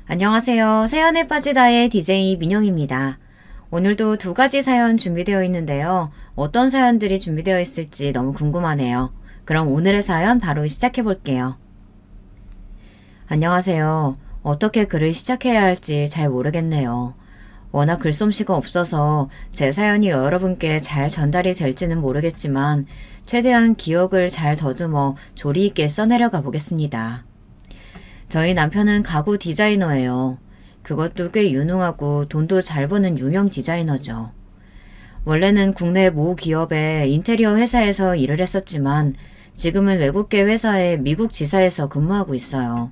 안녕하세요. 사연에 빠지다의 DJ 민영입니다. 오늘도 두 가지 사연 준비되어 있는데요. 어떤 사연들이 준비되어 있을지 너무 궁금하네요. 그럼 오늘의 사연 바로 시작해 볼게요. 안녕하세요. 어떻게 글을 시작해야 할지 잘 모르겠네요. 워낙 글솜씨가 없어서 제 사연이 여러분께 잘 전달이 될지는 모르겠지만 최대한 기억을 잘 더듬어 조리 있게 써내려가 보겠습니다. 저희 남편은 가구 디자이너예요. 그것도 꽤 유능하고 돈도 잘 버는 유명 디자이너죠. 원래는 국내 모 기업의 인테리어 회사에서 일을 했었지만 지금은 외국계 회사의 미국 지사에서 근무하고 있어요.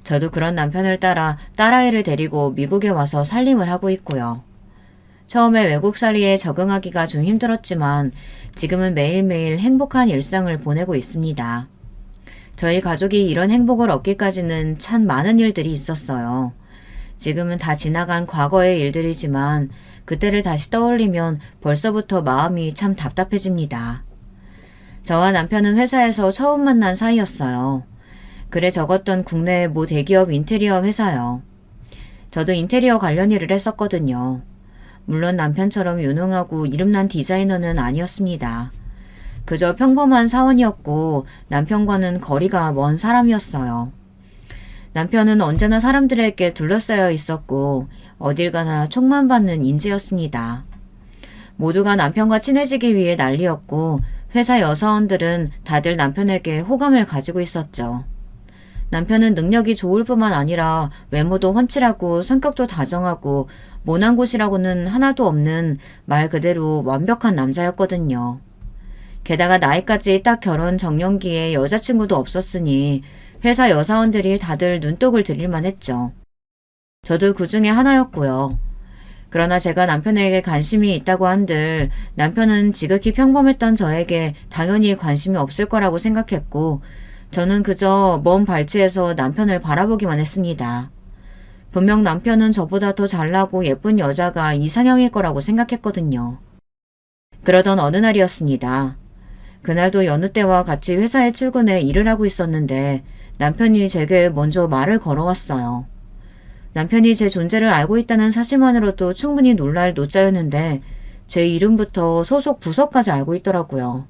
저도 그런 남편을 따라 딸아이를 데리고 미국에 와서 살림을 하고 있고요. 처음에 외국살이에 적응하기가 좀 힘들었지만 지금은 매일매일 행복한 일상을 보내고 있습니다. 저희 가족이 이런 행복을 얻기까지는 참 많은 일들이 있었어요. 지금은 다 지나간 과거의 일들이지만 그때를 다시 떠올리면 벌써부터 마음이 참 답답해집니다. 저와 남편은 회사에서 처음 만난 사이였어요. 글에 적었던 국내 모 대기업 인테리어 회사요. 저도 인테리어 관련 일을 했었거든요. 물론 남편처럼 유능하고 이름난 디자이너는 아니었습니다. 그저 평범한 사원이었고 남편과는 거리가 먼 사람이었어요. 남편은 언제나 사람들에게 둘러싸여 있었고 어딜 가나 총만 받는 인재였습니다. 모두가 남편과 친해지기 위해 난리였고 회사 여사원들은 다들 남편에게 호감을 가지고 있었죠. 남편은 능력이 좋을 뿐만 아니라 외모도 훤칠하고 성격도 다정하고 모난 곳이라고는 하나도 없는 말 그대로 완벽한 남자였거든요. 게다가 나이까지 딱 결혼 정년기에 여자친구도 없었으니 회사 여사원들이 다들 눈독을 들일만 했죠. 저도 그 중에 하나였고요. 그러나 제가 남편에게 관심이 있다고 한들 남편은 지극히 평범했던 저에게 당연히 관심이 없을 거라고 생각했고 저는 그저 먼 발치에서 남편을 바라보기만 했습니다. 분명 남편은 저보다 더 잘나고 예쁜 여자가 이상형일 거라고 생각했거든요. 그러던 어느 날이었습니다. 그날도 여느 때와 같이 회사에 출근해 일을 하고 있었는데 남편이 제게 먼저 말을 걸어왔어요. 남편이 제 존재를 알고 있다는 사실만으로도 충분히 놀랄 노짜였는데 제 이름부터 소속 부서까지 알고 있더라고요.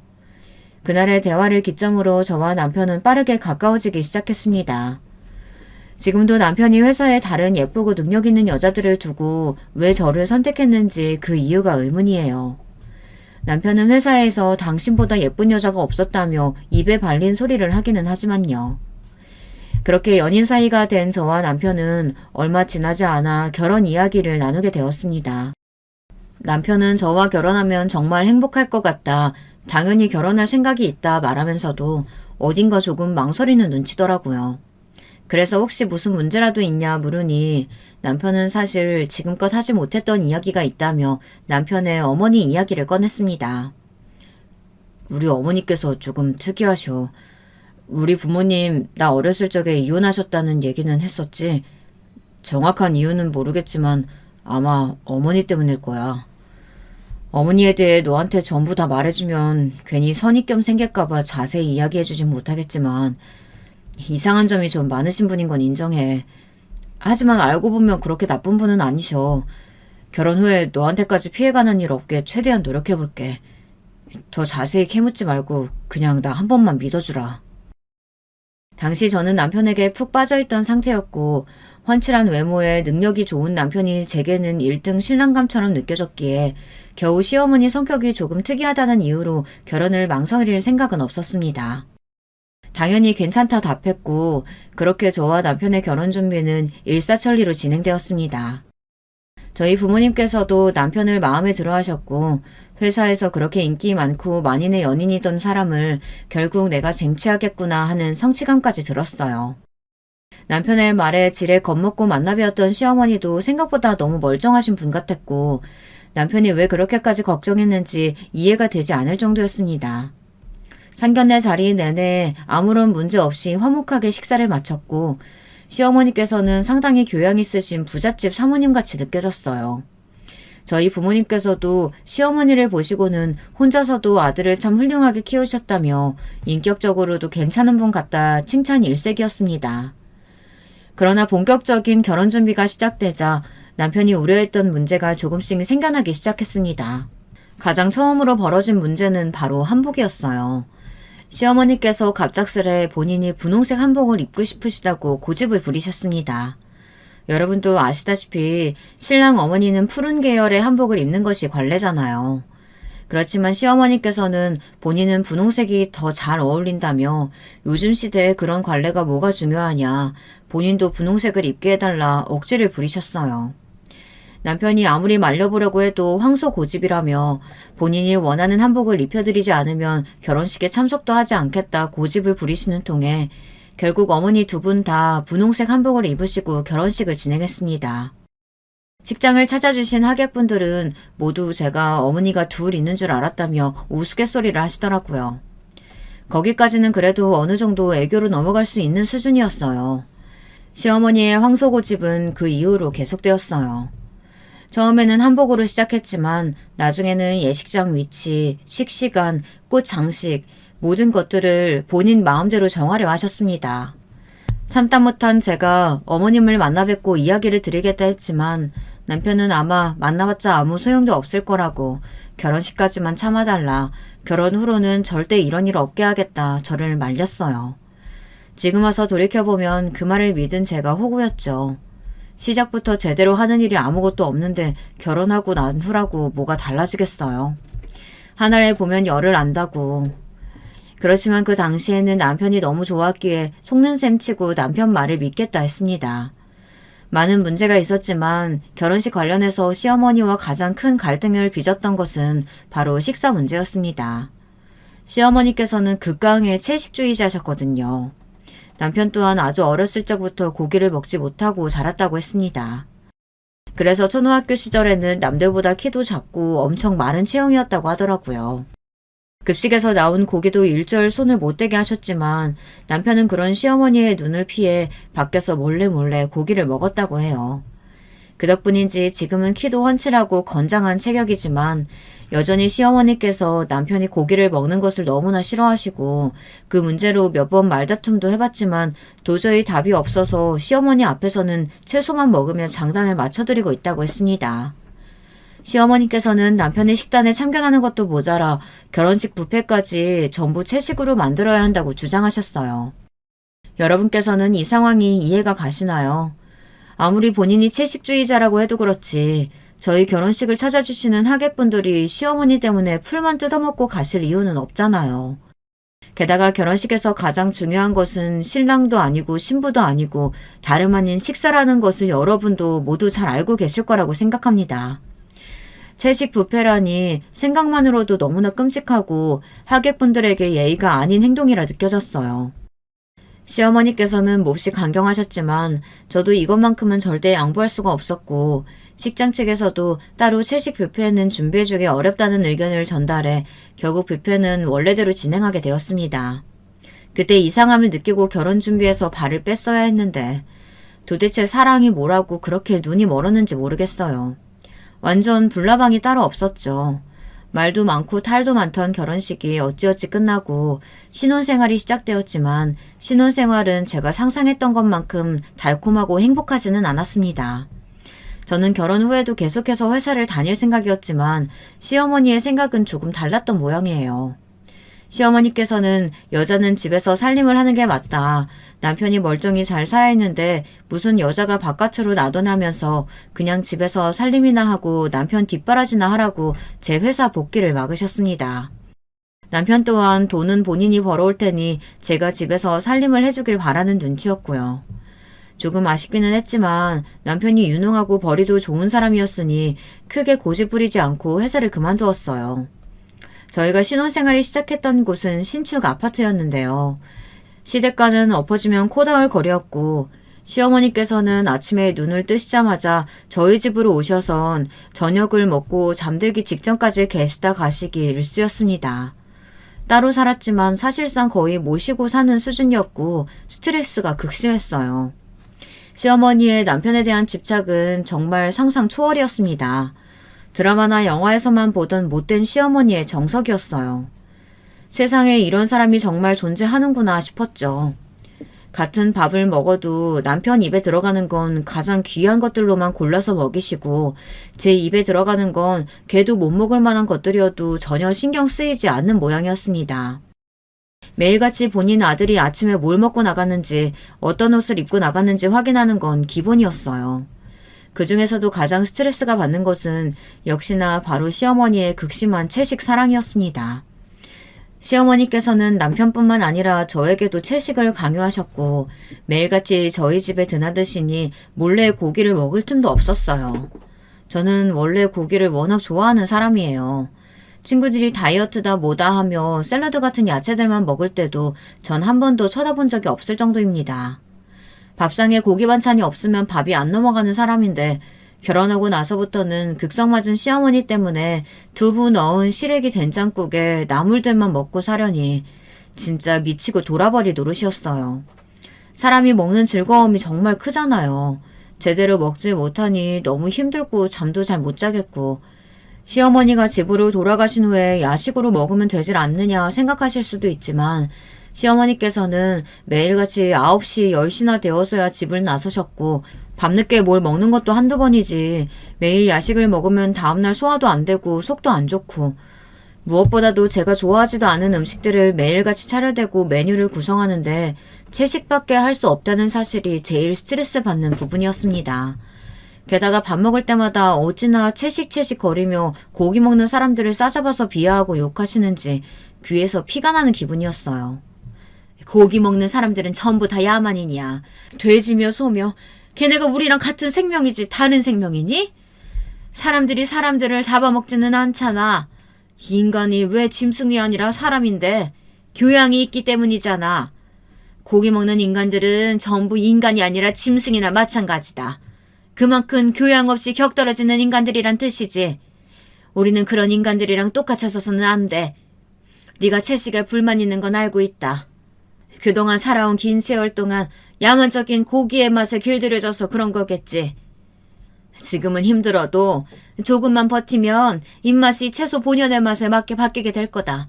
그날의 대화를 기점으로 저와 남편은 빠르게 가까워지기 시작했습니다. 지금도 남편이 회사에 다른 예쁘고 능력 있는 여자들을 두고 왜 저를 선택했는지 그 이유가 의문이에요. 남편은 회사에서 당신보다 예쁜 여자가 없었다며 입에 발린 소리를 하기는 하지만요. 그렇게 연인 사이가 된 저와 남편은 얼마 지나지 않아 결혼 이야기를 나누게 되었습니다. 남편은 저와 결혼하면 정말 행복할 것 같다, 당연히 결혼할 생각이 있다 말하면서도 어딘가 조금 망설이는 눈치더라고요. 그래서 혹시 무슨 문제라도 있냐 물으니 남편은 사실 지금껏 하지 못했던 이야기가 있다며 남편의 어머니 이야기를 꺼냈습니다. 우리 어머니께서 조금 특이하셔. 우리 부모님 나 어렸을 적에 이혼하셨다는 얘기는 했었지. 정확한 이유는 모르겠지만 아마 어머니 때문일 거야. 어머니에 대해 너한테 전부 다 말해주면 괜히 선입견 생길까봐 자세히 이야기해주진 못하겠지만 이상한 점이 좀 많으신 분인 건 인정해. 하지만 알고 보면 그렇게 나쁜 분은 아니셔. 결혼 후에 너한테까지 피해가는 일 없게 최대한 노력해볼게. 더 자세히 캐묻지 말고 그냥 나 한 번만 믿어주라. 당시 저는 남편에게 푹 빠져있던 상태였고 훤칠한 외모에 능력이 좋은 남편이 제게는 1등 신랑감처럼 느껴졌기에 겨우 시어머니 성격이 조금 특이하다는 이유로 결혼을 망설일 생각은 없었습니다. 당연히 괜찮다 답했고 그렇게 저와 남편의 결혼 준비는 일사천리로 진행되었습니다. 저희 부모님께서도 남편을 마음에 들어 하셨고 회사에서 그렇게 인기 많고 만인의 연인이던 사람을 결국 내가 쟁취하겠구나 하는 성취감까지 들었어요. 남편의 말에 지레 겁먹고 만나뵈었던 시어머니도 생각보다 너무 멀쩡하신 분 같았고 남편이 왜 그렇게까지 걱정했는지 이해가 되지 않을 정도였습니다. 상견례 자리 내내 아무런 문제 없이 화목하게 식사를 마쳤고 시어머니께서는 상당히 교양 있으신 부잣집 사모님같이 느껴졌어요. 저희 부모님께서도 시어머니를 보시고는 혼자서도 아들을 참 훌륭하게 키우셨다며 인격적으로도 괜찮은 분 같다 칭찬 일색이었습니다. 그러나 본격적인 결혼 준비가 시작되자 남편이 우려했던 문제가 조금씩 생겨나기 시작했습니다. 가장 처음으로 벌어진 문제는 바로 한복이었어요. 시어머니께서 갑작스레 본인이 분홍색 한복을 입고 싶으시다고 고집을 부리셨습니다. 여러분도 아시다시피 신랑 어머니는 푸른 계열의 한복을 입는 것이 관례잖아요. 그렇지만 시어머니께서는 본인은 분홍색이 더 잘 어울린다며 요즘 시대에 그런 관례가 뭐가 중요하냐, 본인도 분홍색을 입게 해달라 억지를 부리셨어요. 남편이 아무리 말려보려고 해도 황소 고집이라며 본인이 원하는 한복을 입혀드리지 않으면 결혼식에 참석도 하지 않겠다 고집을 부리시는 통에 결국 어머니 두 분 다 분홍색 한복을 입으시고 결혼식을 진행했습니다. 식장을 찾아주신 하객분들은 모두 제가 어머니가 둘 있는 줄 알았다며 우스갯소리를 하시더라고요. 거기까지는 그래도 어느 정도 애교로 넘어갈 수 있는 수준이었어요. 시어머니의 황소 고집은 그 이후로 계속되었어요. 처음에는 한복으로 시작했지만 나중에는 예식장 위치, 식시간, 꽃 장식 모든 것들을 본인 마음대로 정하려 하셨습니다. 참다 못한 제가 어머님을 만나 뵙고 이야기를 드리겠다 했지만 남편은 아마 만나봤자 아무 소용도 없을 거라고 결혼식까지만 참아달라, 결혼 후로는 절대 이런 일 없게 하겠다 저를 말렸어요. 지금 와서 돌이켜보면 그 말을 믿은 제가 호구였죠. 시작부터 제대로 하는 일이 아무것도 없는데 결혼하고 난 후라고 뭐가 달라지겠어요. 하나를 보면 열을 안다고. 그렇지만 그 당시에는 남편이 너무 좋았기에 속는 셈 치고 남편 말을 믿겠다 했습니다. 많은 문제가 있었지만 결혼식 관련해서 시어머니와 가장 큰 갈등을 빚었던 것은 바로 식사 문제였습니다. 시어머니께서는 극강의 채식주의자셨거든요. 남편 또한 아주 어렸을 적부터 고기를 먹지 못하고 자랐다고 했습니다. 그래서 초등학교 시절에는 남들보다 키도 작고 엄청 마른 체형이었다고 하더라고요. 급식에서 나온 고기도 일절 손을 못 대게 하셨지만 남편은 그런 시어머니의 눈을 피해 밖에서 몰래 고기를 먹었다고 해요. 그 덕분인지 지금은 키도 훤칠하고 건장한 체격이지만 여전히 시어머니께서 남편이 고기를 먹는 것을 너무나 싫어하시고 그 문제로 몇 번 말다툼도 해봤지만 도저히 답이 없어서 시어머니 앞에서는 채소만 먹으며 장단을 맞춰드리고 있다고 했습니다. 시어머니께서는 남편의 식단에 참견하는 것도 모자라 결혼식 뷔페까지 전부 채식으로 만들어야 한다고 주장하셨어요. 여러분께서는 이 상황이 이해가 가시나요? 아무리 본인이 채식주의자라고 해도 그렇지 저희 결혼식을 찾아주시는 하객분들이 시어머니 때문에 풀만 뜯어먹고 가실 이유는 없잖아요. 게다가 결혼식에서 가장 중요한 것은 신랑도 아니고 신부도 아니고 다름 아닌 식사라는 것을 여러분도 모두 잘 알고 계실 거라고 생각합니다. 채식 뷔페라니 생각만으로도 너무나 끔찍하고 하객분들에게 예의가 아닌 행동이라 느껴졌어요. 시어머니께서는 몹시 강경하셨지만 저도 이것만큼은 절대 양보할 수가 없었고 식장 측에서도 따로 채식 뷔페는 준비해주기 어렵다는 의견을 전달해 결국 뷔페는 원래대로 진행하게 되었습니다. 그때 이상함을 느끼고 결혼 준비해서 발을 뺐어야 했는데 도대체 사랑이 뭐라고 그렇게 눈이 멀었는지 모르겠어요. 완전 불나방이 따로 없었죠. 말도 많고 탈도 많던 결혼식이 어찌어찌 끝나고 신혼생활이 시작되었지만 신혼생활은 제가 상상했던 것만큼 달콤하고 행복하지는 않았습니다. 저는 결혼 후에도 계속해서 회사를 다닐 생각이었지만 시어머니의 생각은 조금 달랐던 모양이에요. 시어머니께서는 여자는 집에서 살림을 하는 게 맞다. 남편이 멀쩡히 잘 살아있는데 무슨 여자가 바깥으로 나도나면서 그냥 집에서 살림이나 하고 남편 뒷바라지나 하라고 제 회사 복귀를 막으셨습니다. 남편 또한 돈은 본인이 벌어올 테니 제가 집에서 살림을 해주길 바라는 눈치였고요. 조금 아쉽기는 했지만 남편이 유능하고 벌이도 좋은 사람이었으니 크게 고집 부리지 않고 회사를 그만두었어요. 저희가 신혼생활을 시작했던 곳은 신축 아파트였는데요. 시댁과는 엎어지면 코다울 거리였고 시어머니께서는 아침에 눈을 뜨시자마자 저희 집으로 오셔선 저녁을 먹고 잠들기 직전까지 계시다 가시기 일쑤였습니다. 따로 살았지만 사실상 거의 모시고 사는 수준이었고 스트레스가 극심했어요. 시어머니의 남편에 대한 집착은 정말 상상 초월이었습니다. 드라마나 영화에서만 보던 못된 시어머니의 정석이었어요. 세상에 이런 사람이 정말 존재하는구나 싶었죠. 같은 밥을 먹어도 남편 입에 들어가는 건 가장 귀한 것들로만 골라서 먹이시고 제 입에 들어가는 건 걔도 못 먹을 만한 것들이어도 전혀 신경 쓰이지 않는 모양이었습니다. 매일같이 본인 아들이 아침에 뭘 먹고 나갔는지 어떤 옷을 입고 나갔는지 확인하는 건 기본이었어요. 그 중에서도 가장 스트레스가 받는 것은 역시나 바로 시어머니의 극심한 채식 사랑이었습니다. 시어머니께서는 남편뿐만 아니라 저에게도 채식을 강요하셨고 매일같이 저희 집에 드나드시니 몰래 고기를 먹을 틈도 없었어요. 저는 원래 고기를 워낙 좋아하는 사람이에요. 친구들이 다이어트다 뭐다 하며 샐러드 같은 야채들만 먹을 때도 전 한 번도 쳐다본 적이 없을 정도입니다. 밥상에 고기 반찬이 없으면 밥이 안 넘어가는 사람인데 결혼하고 나서부터는 극성맞은 시어머니 때문에 두부 넣은 시래기 된장국에 나물들만 먹고 사려니 진짜 미치고 돌아버릴 노릇이었어요. 사람이 먹는 즐거움이 정말 크잖아요. 제대로 먹지 못하니 너무 힘들고 잠도 잘 못 자겠고 시어머니가 집으로 돌아가신 후에 야식으로 먹으면 되질 않느냐 생각하실 수도 있지만 시어머니께서는 매일같이 9시, 10시나 되어서야 집을 나서셨고 밤늦게 뭘 먹는 것도 한두 번이지 매일 야식을 먹으면 다음날 소화도 안 되고 속도 안 좋고 무엇보다도 제가 좋아하지도 않은 음식들을 매일같이 차려대고 메뉴를 구성하는데 채식밖에 할 수 없다는 사실이 제일 스트레스 받는 부분이었습니다. 게다가 밥 먹을 때마다 어찌나 채식 거리며 고기 먹는 사람들을 싸잡아서 비하하고 욕하시는지 귀에서 피가 나는 기분이었어요. 고기 먹는 사람들은 전부 다 야만인이야. 돼지며 소며 걔네가 우리랑 같은 생명이지 다른 생명이니? 사람들이 사람들을 잡아먹지는 않잖아. 인간이 왜 짐승이 아니라 사람인데 교양이 있기 때문이잖아. 고기 먹는 인간들은 전부 인간이 아니라 짐승이나 마찬가지다. 그만큼 교양 없이 격떨어지는 인간들이란 뜻이지. 우리는 그런 인간들이랑 똑같아서는 안 돼. 네가 채식에 불만 있는 건 알고 있다. 그동안 살아온 긴 세월 동안 야만적인 고기의 맛에 길들여져서 그런 거겠지. 지금은 힘들어도 조금만 버티면 입맛이 채소 본연의 맛에 맞게 바뀌게 될 거다.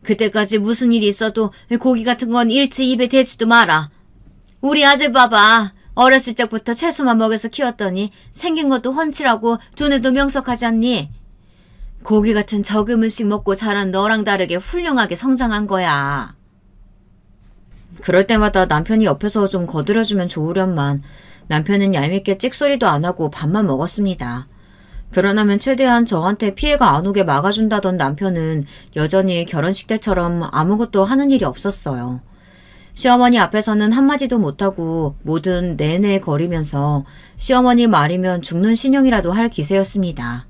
그때까지 무슨 일이 있어도 고기 같은 건 일체 입에 대지도 마라. 우리 아들 봐봐. 어렸을 적부터 채소만 먹여서 키웠더니 생긴 것도 훤칠하고 두뇌도 명석하지 않니? 고기 같은 적은 음식 먹고 자란 너랑 다르게 훌륭하게 성장한 거야. 그럴 때마다 남편이 옆에서 좀 거들어주면 좋으련만 남편은 얄밉게 찍소리도 안 하고 밥만 먹었습니다. 결혼하면 최대한 저한테 피해가 안 오게 막아준다던 남편은 여전히 결혼식 때처럼 아무것도 하는 일이 없었어요. 시어머니 앞에서는 한마디도 못하고 뭐든 내내 거리면서 시어머니 말이면 죽는 신용이라도 할 기세였습니다.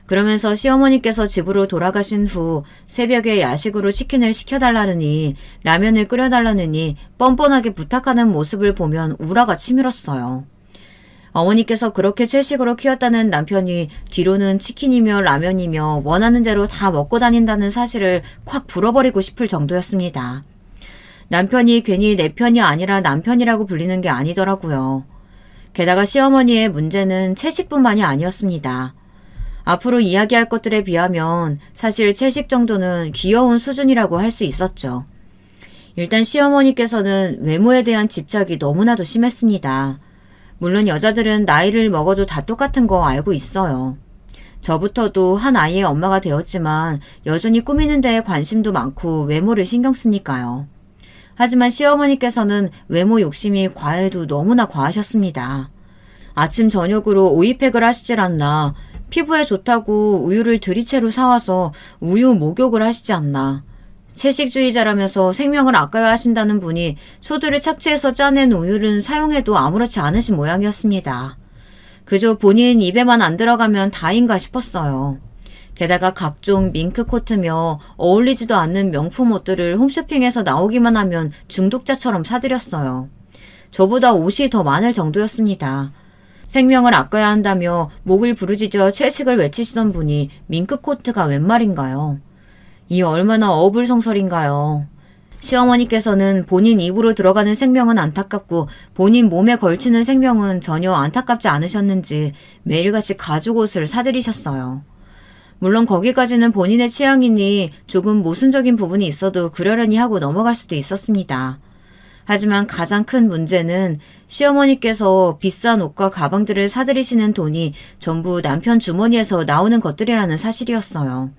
그러면서 시어머니께서 집으로 돌아가신 후 새벽에 야식으로 치킨을 시켜달라느니 라면을 끓여달라느니 뻔뻔하게 부탁하는 모습을 보면 우라가 치밀었어요. 어머니께서 그렇게 채식으로 키웠다는 남편이 뒤로는 치킨이며 라면이며 원하는 대로 다 먹고 다닌다는 사실을 콱 불어버리고 싶을 정도였습니다. 남편이 괜히 내 편이 아니라 남편이라고 불리는 게 아니더라고요. 게다가 시어머니의 문제는 채식뿐만이 아니었습니다. 앞으로 이야기할 것들에 비하면 사실 채식 정도는 귀여운 수준이라고 할 수 있었죠. 일단 시어머니께서는 외모에 대한 집착이 너무나도 심했습니다. 물론 여자들은 나이를 먹어도 다 똑같은 거 알고 있어요. 저부터도 한 아이의 엄마가 되었지만 여전히 꾸미는 데에 관심도 많고 외모를 신경 쓰니까요. 하지만 시어머니께서는 외모 욕심이 과해도 너무나 과하셨습니다. 아침 저녁으로 오이팩을 하시질 않나, 피부에 좋다고 우유를 들이채로 사와서 우유 목욕을 하시지 않나, 채식주의자라면서 생명을 아까워하신다는 분이 소두를 착취해서 짜낸 우유를 사용해도 아무렇지 않으신 모양이었습니다. 그저 본인 입에만 안 들어가면 다인가 싶었어요. 게다가 각종 밍크 코트며 어울리지도 않는 명품 옷들을 홈쇼핑에서 나오기만 하면 중독자처럼 사들였어요. 저보다 옷이 더 많을 정도였습니다. 생명을 아껴야 한다며 목을 부르짖어 채식을 외치시던 분이 밍크 코트가 웬 말인가요? 이 얼마나 어불성설인가요? 시어머니께서는 본인 입으로 들어가는 생명은 안타깝고 본인 몸에 걸치는 생명은 전혀 안타깝지 않으셨는지 매일같이 가죽 옷을 사들이셨어요. 물론 거기까지는 본인의 취향이니 조금 모순적인 부분이 있어도 그러려니 하고 넘어갈 수도 있었습니다. 하지만 가장 큰 문제는 시어머니께서 비싼 옷과 가방들을 사들이시는 돈이 전부 남편 주머니에서 나오는 것들이라는 사실이었어요.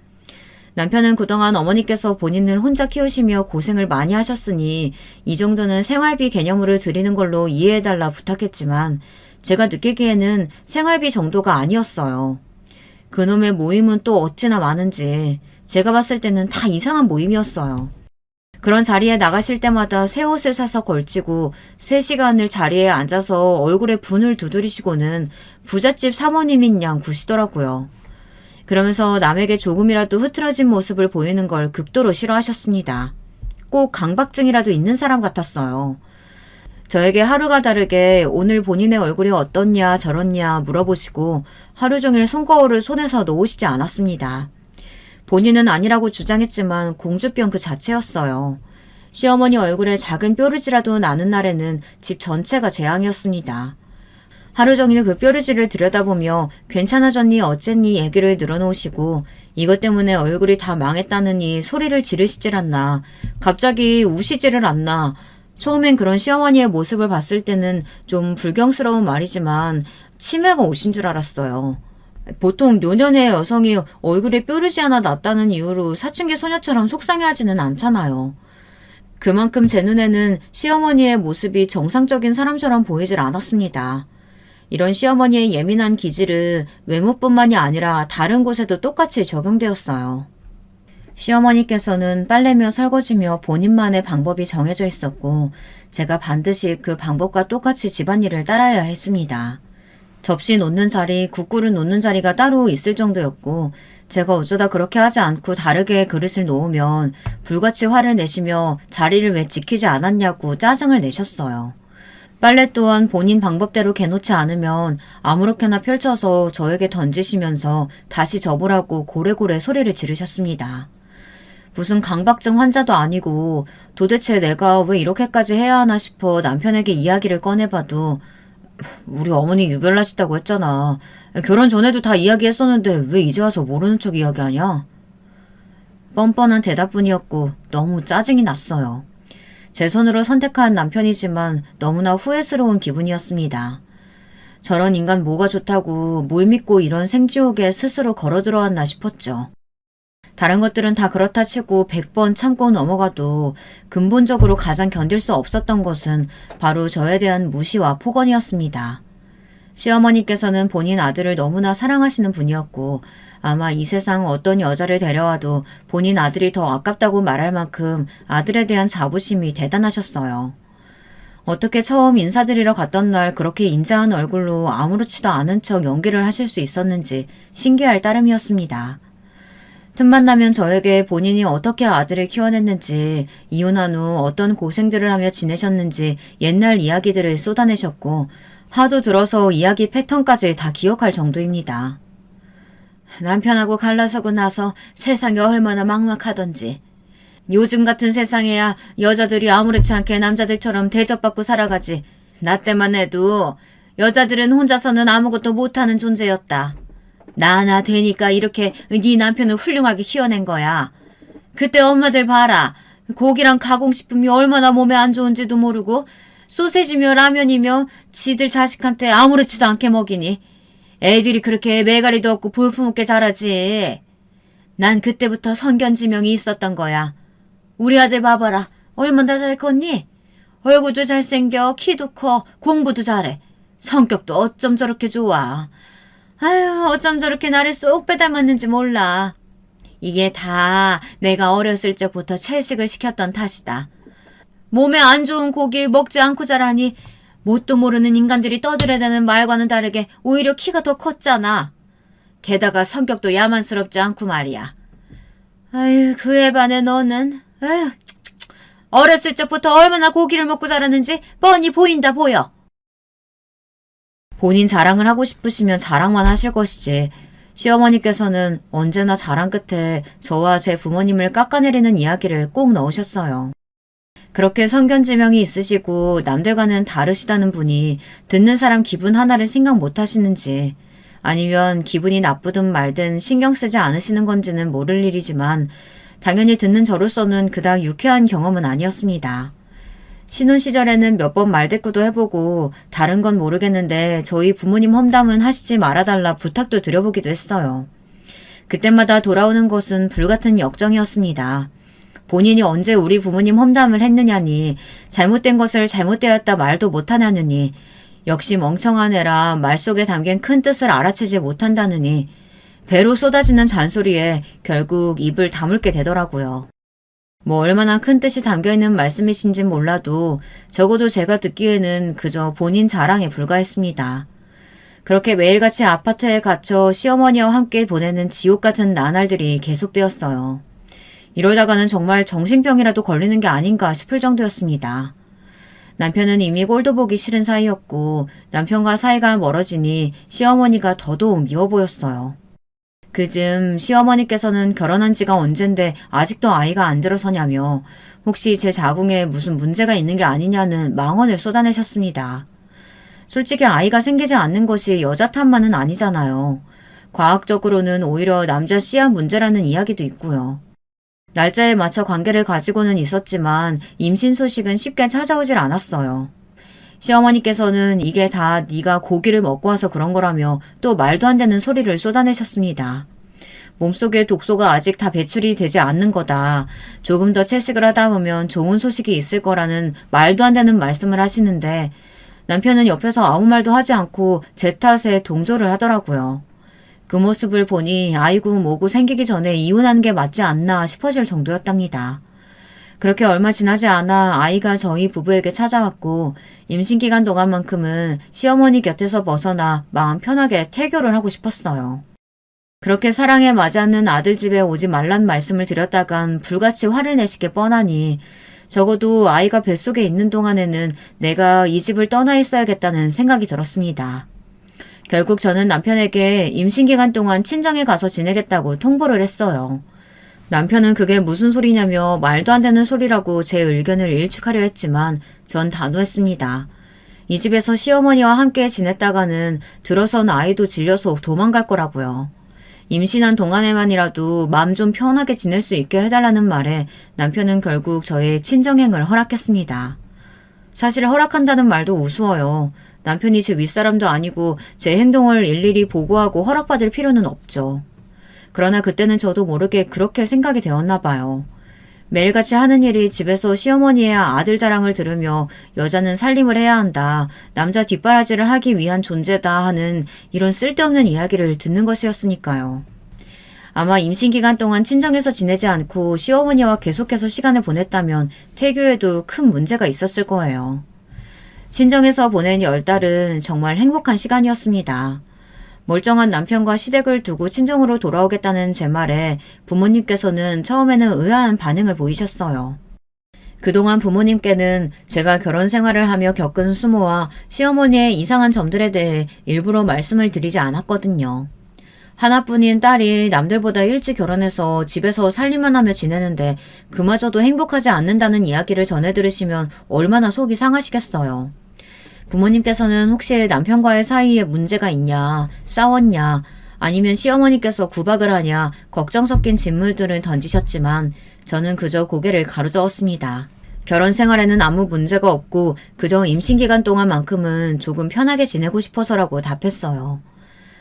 남편은 그동안 어머니께서 본인을 혼자 키우시며 고생을 많이 하셨으니 이 정도는 생활비 개념으로 드리는 걸로 이해해달라 부탁했지만 제가 느끼기에는 생활비 정도가 아니었어요. 그놈의 모임은 또 어찌나 많은지 제가 봤을 때는 다 이상한 모임이었어요. 그런 자리에 나가실 때마다 새 옷을 사서 걸치고 3시간을 자리에 앉아서 얼굴에 분을 두드리시고는 부잣집 사모님인 양 구시더라고요. 그러면서 남에게 조금이라도 흐트러진 모습을 보이는 걸 극도로 싫어하셨습니다. 꼭 강박증이라도 있는 사람 같았어요. 저에게 하루가 다르게 오늘 본인의 얼굴이 어떻냐 저렇냐 물어보시고 하루 종일 손거울을 손에서 놓으시지 않았습니다. 본인은 아니라고 주장했지만 공주병 그 자체였어요. 시어머니 얼굴에 작은 뾰루지라도 나는 날에는 집 전체가 재앙이었습니다. 하루 종일 그 뾰루지를 들여다보며 괜찮아졌니 어쨌니 얘기를 늘어놓으시고 이것 때문에 얼굴이 다 망했다느니 소리를 지르시질 않나 갑자기 우시지를 않나 처음엔 그런 시어머니의 모습을 봤을 때는 좀 불경스러운 말이지만 치매가 오신 줄 알았어요. 보통 노년의 여성이 얼굴에 뾰루지 하나 났다는 이유로 사춘기 소녀처럼 속상해하지는 않잖아요. 그만큼 제 눈에는 시어머니의 모습이 정상적인 사람처럼 보이질 않았습니다. 이런 시어머니의 예민한 기질은 외모뿐만이 아니라 다른 곳에도 똑같이 적용되었어요. 시어머니께서는 빨래며 설거지며 본인만의 방법이 정해져 있었고 제가 반드시 그 방법과 똑같이 집안일을 따라야 했습니다. 접시 놓는 자리, 국그릇 놓는 자리가 따로 있을 정도였고 제가 어쩌다 그렇게 하지 않고 다르게 그릇을 놓으면 불같이 화를 내시며 자리를 왜 지키지 않았냐고 짜증을 내셨어요. 빨래 또한 본인 방법대로 개놓지 않으면 아무렇게나 펼쳐서 저에게 던지시면서 다시 접으라고 고래고래 소리를 지르셨습니다. 무슨 강박증 환자도 아니고 도대체 내가 왜 이렇게까지 해야 하나 싶어 남편에게 이야기를 꺼내봐도 우리 어머니 유별나시다고 했잖아. 결혼 전에도 다 이야기했었는데 왜 이제 와서 모르는 척 이야기하냐? 뻔뻔한 대답뿐이었고 너무 짜증이 났어요. 제 손으로 선택한 남편이지만 너무나 후회스러운 기분이었습니다. 저런 인간 뭐가 좋다고 뭘 믿고 이런 생지옥에 스스로 걸어들어왔나 싶었죠. 다른 것들은 다 그렇다 치고 100번 참고 넘어가도 근본적으로 가장 견딜 수 없었던 것은 바로 저에 대한 무시와 폭언이었습니다. 시어머니께서는 본인 아들을 너무나 사랑하시는 분이었고 아마 이 세상 어떤 여자를 데려와도 본인 아들이 더 아깝다고 말할 만큼 아들에 대한 자부심이 대단하셨어요. 어떻게 처음 인사드리러 갔던 날 그렇게 인자한 얼굴로 아무렇지도 않은 척 연기를 하실 수 있었는지 신기할 따름이었습니다. 틈만 나면 저에게 본인이 어떻게 아들을 키워냈는지, 이혼한 후 어떤 고생들을 하며 지내셨는지 옛날 이야기들을 쏟아내셨고 하도 들어서 이야기 패턴까지 다 기억할 정도입니다. 남편하고 갈라서고 나서 세상이 얼마나 막막하던지. 요즘 같은 세상에야 여자들이 아무렇지 않게 남자들처럼 대접받고 살아가지. 나 때만 해도 여자들은 혼자서는 아무것도 못하는 존재였다. 나 하나 되니까 이렇게 네 남편을 훌륭하게 키워낸 거야. 그때 엄마들 봐라. 고기랑 가공식품이 얼마나 몸에 안 좋은지도 모르고 소세지며 라면이며 지들 자식한테 아무렇지도 않게 먹이니 애들이 그렇게 매가리도 없고 볼품없게 자라지. 난 그때부터 선견지명이 있었던 거야. 우리 아들 봐봐라. 얼마나 잘 컸니? 얼굴도 잘생겨, 키도 커, 공부도 잘해. 성격도 어쩜 저렇게 좋아. 아유, 어쩜 저렇게 나를 쏙 빼닮았는지 몰라. 이게 다 내가 어렸을 적부터 채식을 시켰던 탓이다. 몸에 안 좋은 고기 먹지 않고 자라니 뭣도 모르는 인간들이 떠들어대는 말과는 다르게 오히려 키가 더 컸잖아. 게다가 성격도 야만스럽지 않고 말이야. 아유, 그에 반해 너는 아유, 어렸을 적부터 얼마나 고기를 먹고 자랐는지 뻔히 보인다 보여. 본인 자랑을 하고 싶으시면 자랑만 하실 것이지 시어머니께서는 언제나 자랑 끝에 저와 제 부모님을 깎아내리는 이야기를 꼭 넣으셨어요. 그렇게 선견지명이 있으시고 남들과는 다르시다는 분이 듣는 사람 기분 하나를 생각 못 하시는지 아니면 기분이 나쁘든 말든 신경 쓰지 않으시는 건지는 모를 일이지만 당연히 듣는 저로서는 그닥 유쾌한 경험은 아니었습니다. 신혼 시절에는 몇 번 말대꾸도 해보고 다른 건 모르겠는데 저희 부모님 험담은 하시지 말아달라 부탁도 드려보기도 했어요. 그때마다 돌아오는 것은 불같은 역정이었습니다. 본인이 언제 우리 부모님 험담을 했느냐니, 잘못된 것을 잘못되었다 말도 못하냐느니, 역시 멍청한 애라 말 속에 담긴 큰 뜻을 알아채지 못한다느니, 배로 쏟아지는 잔소리에 결국 입을 다물게 되더라고요. 뭐 얼마나 큰 뜻이 담겨있는 말씀이신진 몰라도 적어도 제가 듣기에는 그저 본인 자랑에 불과했습니다. 그렇게 매일같이 아파트에 갇혀 시어머니와 함께 보내는 지옥 같은 나날들이 계속되었어요. 이러다가는 정말 정신병이라도 걸리는 게 아닌가 싶을 정도였습니다. 남편은 이미 꼴도 보기 싫은 사이였고 남편과 사이가 멀어지니 시어머니가 더더욱 미워 보였어요. 그즘 시어머니께서는 결혼한 지가 언젠데 아직도 아이가 안 들어서냐며 혹시 제 자궁에 무슨 문제가 있는 게 아니냐는 망언을 쏟아내셨습니다. 솔직히 아이가 생기지 않는 것이 여자 탓만은 아니잖아요. 과학적으로는 오히려 남자 씨앗 문제라는 이야기도 있고요. 날짜에 맞춰 관계를 가지고는 있었지만 임신 소식은 쉽게 찾아오질 않았어요. 시어머니께서는 이게 다 네가 고기를 먹고 와서 그런 거라며 또 말도 안 되는 소리를 쏟아내셨습니다. 몸속에 독소가 아직 다 배출이 되지 않는 거다. 조금 더 채식을 하다 보면 좋은 소식이 있을 거라는 말도 안 되는 말씀을 하시는데 남편은 옆에서 아무 말도 하지 않고 제 탓에 동조를 하더라고요. 그 모습을 보니 아이고 뭐고 생기기 전에 이혼하는 게 맞지 않나 싶어질 정도였답니다. 그렇게 얼마 지나지 않아 아이가 저희 부부에게 찾아왔고 임신 기간 동안만큼은 시어머니 곁에서 벗어나 마음 편하게 태교를 하고 싶었어요. 그렇게 사랑에 맞았는 아들 집에 오지 말란 말씀을 드렸다간 불같이 화를 내시게 뻔하니 적어도 아이가 뱃속에 있는 동안에는 내가 이 집을 떠나 있어야겠다는 생각이 들었습니다. 결국 저는 남편에게 임신기간 동안 친정에 가서 지내겠다고 통보를 했어요. 남편은 그게 무슨 소리냐며 말도 안 되는 소리라고 제 의견을 일축하려 했지만 전 단호했습니다. 이 집에서 시어머니와 함께 지냈다가는 들어선 아이도 질려서 도망갈 거라고요. 임신한 동안에만이라도 마음 좀 편하게 지낼 수 있게 해달라는 말에 남편은 결국 저의 친정행을 허락했습니다. 사실 허락한다는 말도 우스워요. 남편이 제 윗사람도 아니고 제 행동을 일일이 보고하고 허락받을 필요는 없죠. 그러나 그때는 저도 모르게 그렇게 생각이 되었나 봐요. 매일같이 하는 일이 집에서 시어머니의 아들 자랑을 들으며 여자는 살림을 해야 한다, 남자 뒷바라지를 하기 위한 존재다 하는 이런 쓸데없는 이야기를 듣는 것이었으니까요. 아마 임신기간 동안 친정에서 지내지 않고 시어머니와 계속해서 시간을 보냈다면 태교에도 큰 문제가 있었을 거예요. 친정에서 보낸 10달은 정말 행복한 시간이었습니다. 멀쩡한 남편과 시댁을 두고 친정으로 돌아오겠다는 제 말에 부모님께서는 처음에는 의아한 반응을 보이셨어요. 그동안 부모님께는 제가 결혼 생활을 하며 겪은 수모와 시어머니의 이상한 점들에 대해 일부러 말씀을 드리지 않았거든요. 하나뿐인 딸이 남들보다 일찍 결혼해서 집에서 살림만 하며 지내는데 그마저도 행복하지 않는다는 이야기를 전해 들으시면 얼마나 속이 상하시겠어요. 부모님께서는 혹시 남편과의 사이에 문제가 있냐, 싸웠냐, 아니면 시어머니께서 구박을 하냐 걱정 섞인 질문들을 던지셨지만 저는 그저 고개를 가로저었습니다. 결혼 생활에는 아무 문제가 없고 그저 임신기간 동안만큼은 조금 편하게 지내고 싶어서라고 답했어요.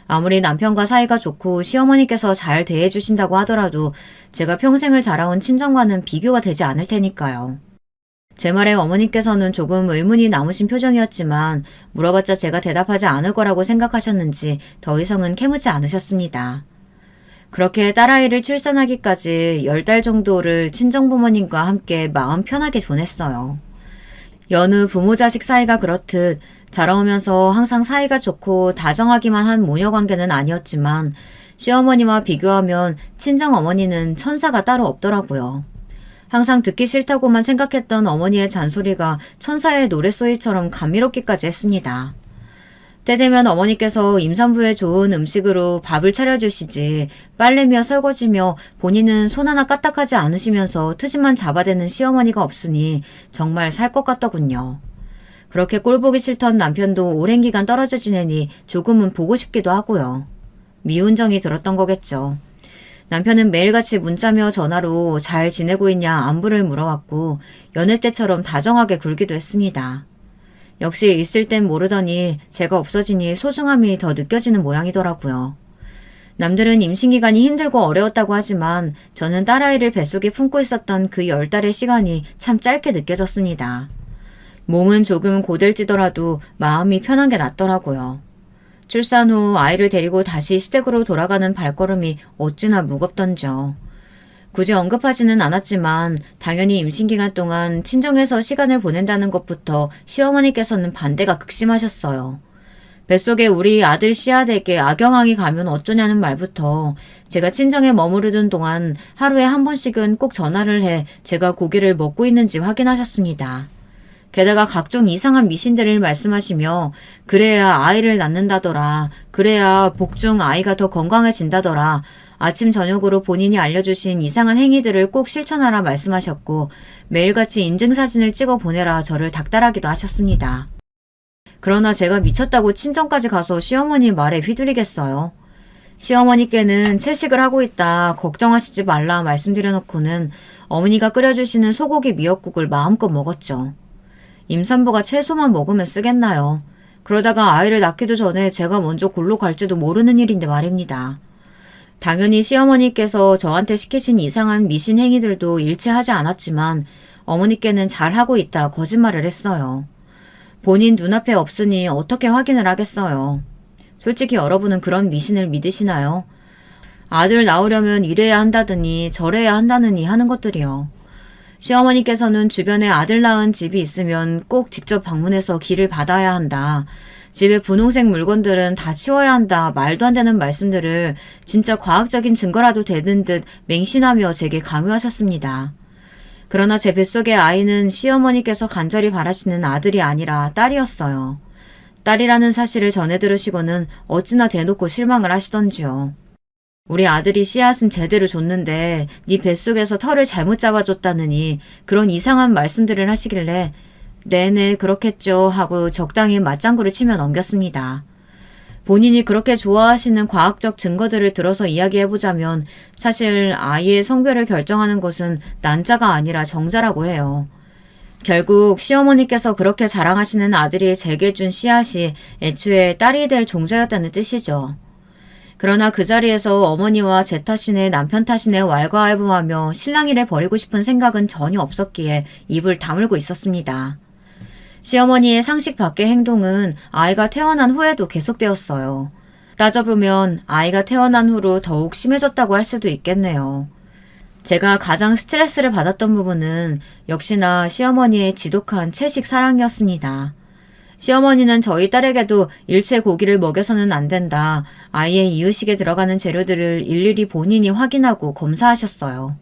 아무리 남편과 사이가 좋고 시어머니께서 잘 대해주신다고 하더라도 제가 평생을 자라온 친정과는 비교가 되지 않을 테니까요. 제 말에 어머니께서는 조금 의문이 남으신 표정이었지만 물어봤자 제가 대답하지 않을 거라고 생각하셨는지 더 이상은 캐묻지 않으셨습니다. 그렇게 딸아이를 출산하기까지 10달 정도를 친정부모님과 함께 마음 편하게 보냈어요. 여느 부모 자식 사이가 그렇듯 자라오면서 항상 사이가 좋고 다정하기만 한 모녀 관계는 아니었지만 시어머니와 비교하면 친정어머니는 천사가 따로 없더라고요. 항상 듣기 싫다고만 생각했던 어머니의 잔소리가 천사의 노랫소리처럼 감미롭기까지 했습니다. 때 되면 어머니께서 임산부에 좋은 음식으로 밥을 차려주시지 빨래며 설거지며 본인은 손 하나 까딱하지 않으시면서 트집만 잡아대는 시어머니가 없으니 정말 살 것 같더군요. 그렇게 꼴보기 싫던 남편도 오랜 기간 떨어져 지내니 조금은 보고 싶기도 하고요. 미운 정이 들었던 거겠죠. 남편은 매일같이 문자며 전화로 잘 지내고 있냐 안부를 물어왔고 연애 때처럼 다정하게 굴기도 했습니다. 역시 있을 땐 모르더니 제가 없어지니 소중함이 더 느껴지는 모양이더라고요. 남들은 임신기간이 힘들고 어려웠다고 하지만 저는 딸아이를 뱃속에 품고 있었던 그 10달의 시간이 참 짧게 느껴졌습니다. 몸은 조금 고될지더라도 마음이 편한 게 낫더라고요. 출산 후 아이를 데리고 다시 시댁으로 돌아가는 발걸음이 어찌나 무겁던지요. 굳이 언급하지는 않았지만 당연히 임신기간 동안 친정에서 시간을 보낸다는 것부터 시어머니께서는 반대가 극심하셨어요. 뱃속에 우리 아들 씨앗에게 악영향이 가면 어쩌냐는 말부터 제가 친정에 머무르던 동안 하루에 한 번씩은 꼭 전화를 해 제가 고기를 먹고 있는지 확인하셨습니다. 게다가 각종 이상한 미신들을 말씀하시며 그래야 아이를 낳는다더라. 그래야 복중 아이가 더 건강해진다더라. 아침 저녁으로 본인이 알려주신 이상한 행위들을 꼭 실천하라 말씀하셨고 매일같이 인증사진을 찍어 보내라 저를 닥달하기도 하셨습니다. 그러나 제가 미쳤다고 친정까지 가서 시어머니 말에 휘둘리겠어요. 시어머니께는 채식을 하고 있다 걱정하시지 말라 말씀드려놓고는 어머니가 끓여주시는 소고기 미역국을 마음껏 먹었죠. 임산부가 채소만 먹으면 쓰겠나요? 그러다가 아이를 낳기도 전에 제가 먼저 골로 갈지도 모르는 일인데 말입니다. 당연히 시어머니께서 저한테 시키신 이상한 미신 행위들도 일치하지 않았지만 어머니께는 잘하고 있다 거짓말을 했어요. 본인 눈앞에 없으니 어떻게 확인을 하겠어요. 솔직히 여러분은 그런 미신을 믿으시나요? 아들 낳으려면 이래야 한다더니 저래야 한다느니 하는 것들이요. 시어머니께서는 주변에 아들 낳은 집이 있으면 꼭 직접 방문해서 기를 받아야 한다. 집에 분홍색 물건들은 다 치워야 한다. 말도 안 되는 말씀들을 진짜 과학적인 증거라도 되는 듯 맹신하며 제게 강요하셨습니다. 그러나 제 뱃속의 아이는 시어머니께서 간절히 바라시는 아들이 아니라 딸이었어요. 딸이라는 사실을 전해 들으시고는 어찌나 대놓고 실망을 하시던지요. 우리 아들이 씨앗은 제대로 줬는데 네 뱃속에서 털을 잘못 잡아줬다느니 그런 이상한 말씀들을 하시길래 네네 그렇겠죠 하고 적당히 맞장구를 치며 넘겼습니다. 본인이 그렇게 좋아하시는 과학적 증거들을 들어서 이야기해보자면 사실 아이의 성별을 결정하는 것은 난자가 아니라 정자라고 해요. 결국 시어머니께서 그렇게 자랑하시는 아들이 제게 준 씨앗이 애초에 딸이 될 종자였다는 뜻이죠. 그러나 그 자리에서 어머니와 제 탓이네 남편 탓이네 왈가왈부하며 신랑이를 버리고 싶은 생각은 전혀 없었기에 입을 다물고 있었습니다. 시어머니의 상식 밖의 행동은 아이가 태어난 후에도 계속되었어요. 따져보면 아이가 태어난 후로 더욱 심해졌다고 할 수도 있겠네요. 제가 가장 스트레스를 받았던 부분은 역시나 시어머니의 지독한 채식 사랑이었습니다. 시어머니는 저희 딸에게도 일체 고기를 먹여서는 안 된다. 아이의 이유식에 들어가는 재료들을 일일이 본인이 확인하고 검사하셨어요.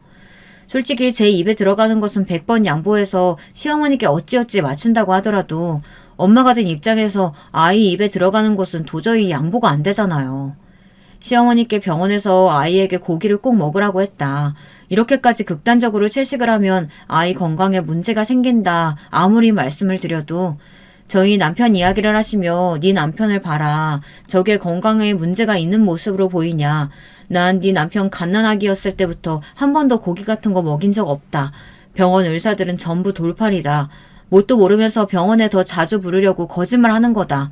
솔직히 제 입에 들어가는 것은 100번 양보해서 시어머니께 어찌어찌 맞춘다고 하더라도 엄마가 된 입장에서 아이 입에 들어가는 것은 도저히 양보가 안 되잖아요. 시어머니께 병원에서 아이에게 고기를 꼭 먹으라고 했다. 이렇게까지 극단적으로 채식을 하면 아이 건강에 문제가 생긴다. 아무리 말씀을 드려도 저희 남편 이야기를 하시며 네 남편을 봐라. 저게 건강에 문제가 있는 모습으로 보이냐. 난 네 남편 갓난아기였을 때부터 한 번도 고기 같은 거 먹인 적 없다. 병원 의사들은 전부 돌팔이다. 뭣도 모르면서 병원에 더 자주 부르려고 거짓말 하는 거다.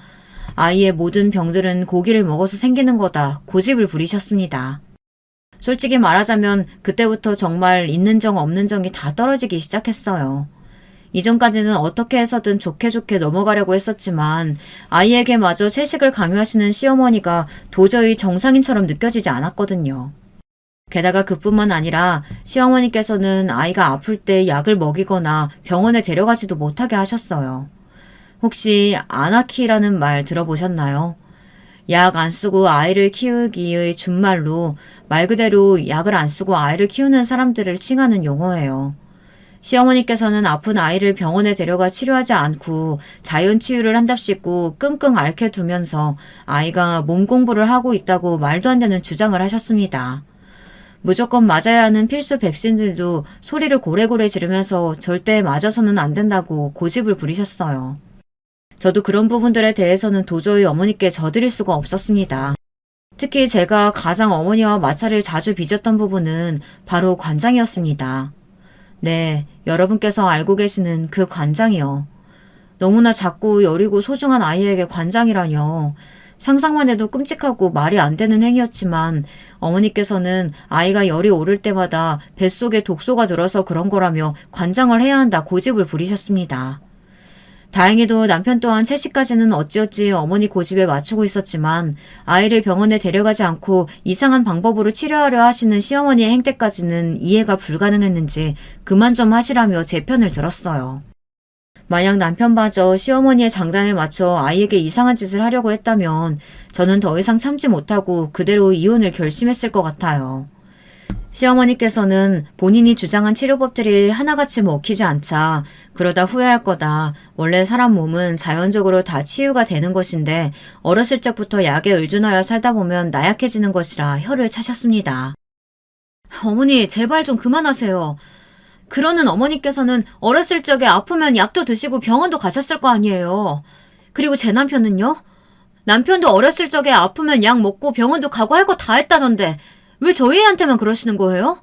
아이의 모든 병들은 고기를 먹어서 생기는 거다. 고집을 부리셨습니다. 솔직히 말하자면 그때부터 정말 있는 정 없는 정이 다 떨어지기 시작했어요. 이전까지는 어떻게 해서든 좋게 넘어가려고 했었지만 아이에게 마저 채식을 강요하시는 시어머니가 도저히 정상인처럼 느껴지지 않았거든요. 게다가 그뿐만 아니라 시어머니께서는 아이가 아플 때 약을 먹이거나 병원에 데려가지도 못하게 하셨어요. 혹시 아나키라는 말 들어보셨나요? 약 안 쓰고 아이를 키우기의 준말로 말 그대로 약을 안 쓰고 아이를 키우는 사람들을 칭하는 용어예요. 시어머니께서는 아픈 아이를 병원에 데려가 치료하지 않고 자연치유를 한답시고 끙끙 앓게 두면서 아이가 몸 공부를 하고 있다고 말도 안 되는 주장을 하셨습니다. 무조건 맞아야 하는 필수 백신들도 소리를 고래고래 지르면서 절대 맞아서는 안 된다고 고집을 부리셨어요. 저도 그런 부분들에 대해서는 도저히 어머니께 져드릴 수가 없었습니다. 특히 제가 가장 어머니와 마찰을 자주 빚었던 부분은 바로 관장이었습니다. 네, 여러분께서 알고 계시는 그 관장이요. 너무나 작고 여리고 소중한 아이에게 관장이라뇨. 상상만 해도 끔찍하고 말이 안 되는 행위였지만 어머니께서는 아이가 열이 오를 때마다 뱃속에 독소가 들어서 그런 거라며 관장을 해야 한다 고집을 부리셨습니다. 다행히도 남편 또한 채식까지는 어찌어찌 어머니 고집에 맞추고 있었지만 아이를 병원에 데려가지 않고 이상한 방법으로 치료하려 하시는 시어머니의 행태까지는 이해가 불가능했는지 그만 좀 하시라며 제 편을 들었어요. 만약 남편마저 시어머니의 장단에 맞춰 아이에게 이상한 짓을 하려고 했다면 저는 더 이상 참지 못하고 그대로 이혼을 결심했을 것 같아요. 시어머니께서는 본인이 주장한 치료법들이 하나같이 먹히지 않자 그러다 후회할 거다. 원래 사람 몸은 자연적으로 다 치유가 되는 것인데 어렸을 적부터 약에 의존하여 살다 보면 나약해지는 것이라 혀를 차셨습니다. 어머니 제발 좀 그만하세요. 그러는 어머니께서는 어렸을 적에 아프면 약도 드시고 병원도 가셨을 거 아니에요. 그리고 제 남편은요? 남편도 어렸을 적에 아프면 약 먹고 병원도 가고 할 거 다 했다던데 왜 저희 애한테만 그러시는 거예요?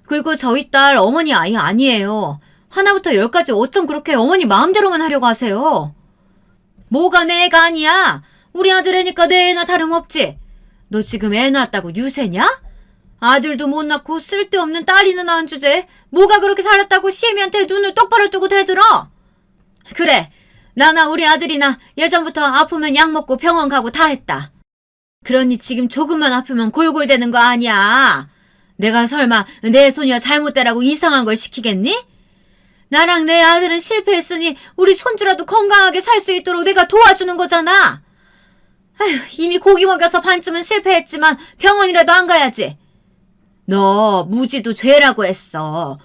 그리고 저희 딸 어머니 아이 아니에요. 하나부터 열까지 어쩜 그렇게 어머니 마음대로만 하려고 하세요? 뭐가 내 애가 아니야? 우리 아들 애니까 내 애나 다름없지. 너 지금 애 낳았다고 유세냐? 아들도 못 낳고 쓸데없는 딸이나 낳은 주제에 뭐가 그렇게 살았다고 시애미한테 눈을 똑바로 뜨고 대들어? 그래, 나나 우리 아들이나 예전부터 아프면 약 먹고 병원 가고 다 했다. 그러니 지금 조금만 아프면 골골대는 거 아니야. 내가 설마 내 소녀 잘못되라고 이상한 걸 시키겠니? 나랑 내 아들은 실패했으니 우리 손주라도 건강하게 살 수 있도록 내가 도와주는 거잖아. 아휴, 이미 고기 먹여서 반쯤은 실패했지만 병원이라도 안 가야지. 너 무지도 죄라고 했어.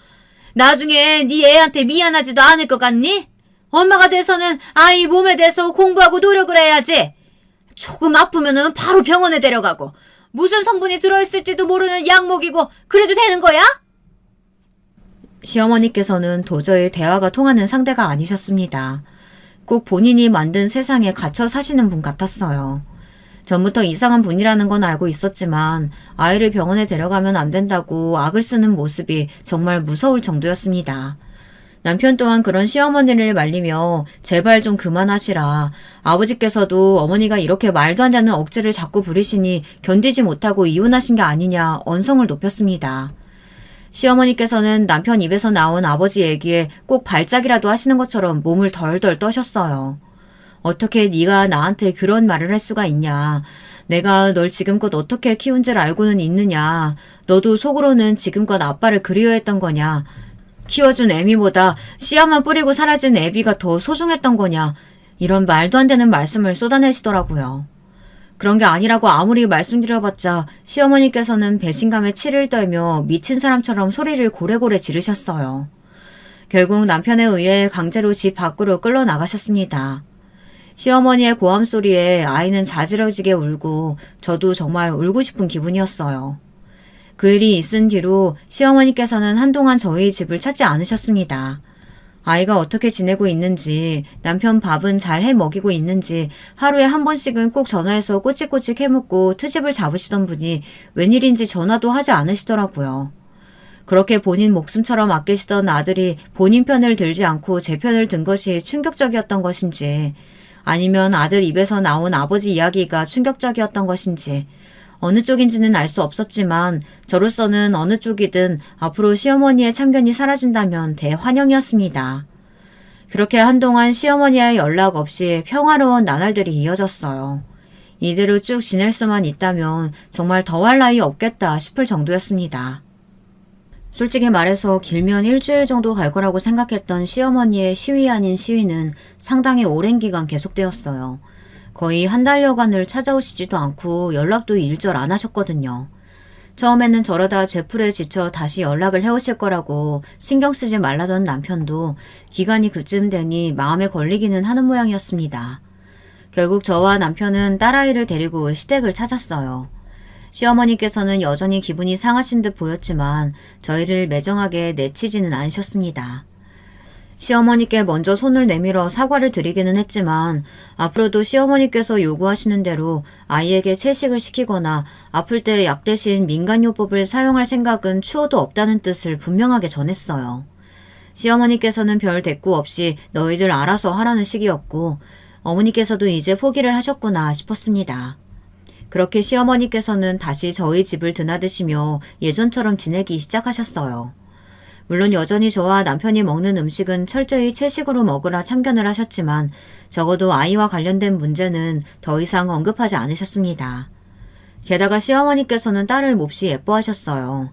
나중에 네 애한테 미안하지도 않을 것 같니? 엄마가 돼서는 아이 몸에 대해서 공부하고 노력을 해야지. 조금 아프면은 바로 병원에 데려가고 무슨 성분이 들어있을지도 모르는 약 먹이고 그래도 되는 거야? 시어머니께서는 도저히 대화가 통하는 상대가 아니셨습니다. 꼭 본인이 만든 세상에 갇혀 사시는 분 같았어요. 전부터 이상한 분이라는 건 알고 있었지만 아이를 병원에 데려가면 안 된다고 악을 쓰는 모습이 정말 무서울 정도였습니다. 남편 또한 그런 시어머니를 말리며 제발 좀 그만하시라. 아버지께서도 어머니가 이렇게 말도 안 되는 억지를 자꾸 부리시니 견디지 못하고 이혼하신 게 아니냐 언성을 높였습니다. 시어머니께서는 남편 입에서 나온 아버지 얘기에 꼭 발작이라도 하시는 것처럼 몸을 덜덜 떠셨어요. 어떻게 네가 나한테 그런 말을 할 수가 있냐. 내가 널 지금껏 어떻게 키운 줄 알고는 있느냐. 너도 속으로는 지금껏 아빠를 그리워했던 거냐. 키워준 애미보다 씨앗만 뿌리고 사라진 애비가 더 소중했던 거냐. 이런 말도 안 되는 말씀을 쏟아내시더라고요. 그런 게 아니라고 아무리 말씀드려봤자 시어머니께서는 배신감에 치를 떨며 미친 사람처럼 소리를 고래고래 지르셨어요. 결국 남편에 의해 강제로 집 밖으로 끌러 나가셨습니다. 시어머니의 고함 소리에 아이는 자지러지게 울고 저도 정말 울고 싶은 기분이었어요. 그 일이 있은 뒤로 시어머니께서는 한동안 저희 집을 찾지 않으셨습니다. 아이가 어떻게 지내고 있는지, 남편 밥은 잘 해 먹이고 있는지 하루에 한 번씩은 꼭 전화해서 꼬치꼬치 캐묻고 트집을 잡으시던 분이 웬일인지 전화도 하지 않으시더라고요. 그렇게 본인 목숨처럼 아끼시던 아들이 본인 편을 들지 않고 제 편을 든 것이 충격적이었던 것인지 아니면 아들 입에서 나온 아버지 이야기가 충격적이었던 것인지 어느 쪽인지는 알 수 없었지만 저로서는 어느 쪽이든 앞으로 시어머니의 참견이 사라진다면 대환영이었습니다. 그렇게 한동안 시어머니와의 연락 없이 평화로운 나날들이 이어졌어요. 이대로 쭉 지낼 수만 있다면 정말 더할 나위 없겠다 싶을 정도였습니다. 솔직히 말해서 길면 일주일 정도 갈 거라고 생각했던 시어머니의 시위 아닌 시위는 상당히 오랜 기간 계속되었어요. 거의 한 달여간을 찾아오시지도 않고 연락도 일절 안 하셨거든요. 처음에는 저러다 제풀에 지쳐 다시 연락을 해오실 거라고 신경 쓰지 말라던 남편도 기간이 그쯤 되니 마음에 걸리기는 하는 모양이었습니다. 결국 저와 남편은 딸아이를 데리고 시댁을 찾았어요. 시어머니께서는 여전히 기분이 상하신 듯 보였지만 저희를 매정하게 내치지는 않으셨습니다. 시어머니께 먼저 손을 내밀어 사과를 드리기는 했지만 앞으로도 시어머니께서 요구하시는 대로 아이에게 채식을 시키거나 아플 때 약 대신 민간요법을 사용할 생각은 추호도 없다는 뜻을 분명하게 전했어요. 시어머니께서는 별 대꾸 없이 너희들 알아서 하라는 식이었고 어머니께서도 이제 포기를 하셨구나 싶었습니다. 그렇게 시어머니께서는 다시 저희 집을 드나드시며 예전처럼 지내기 시작하셨어요. 물론 여전히 저와 남편이 먹는 음식은 철저히 채식으로 먹으라 참견을 하셨지만 적어도 아이와 관련된 문제는 더 이상 언급하지 않으셨습니다. 게다가 시어머니께서는 딸을 몹시 예뻐하셨어요.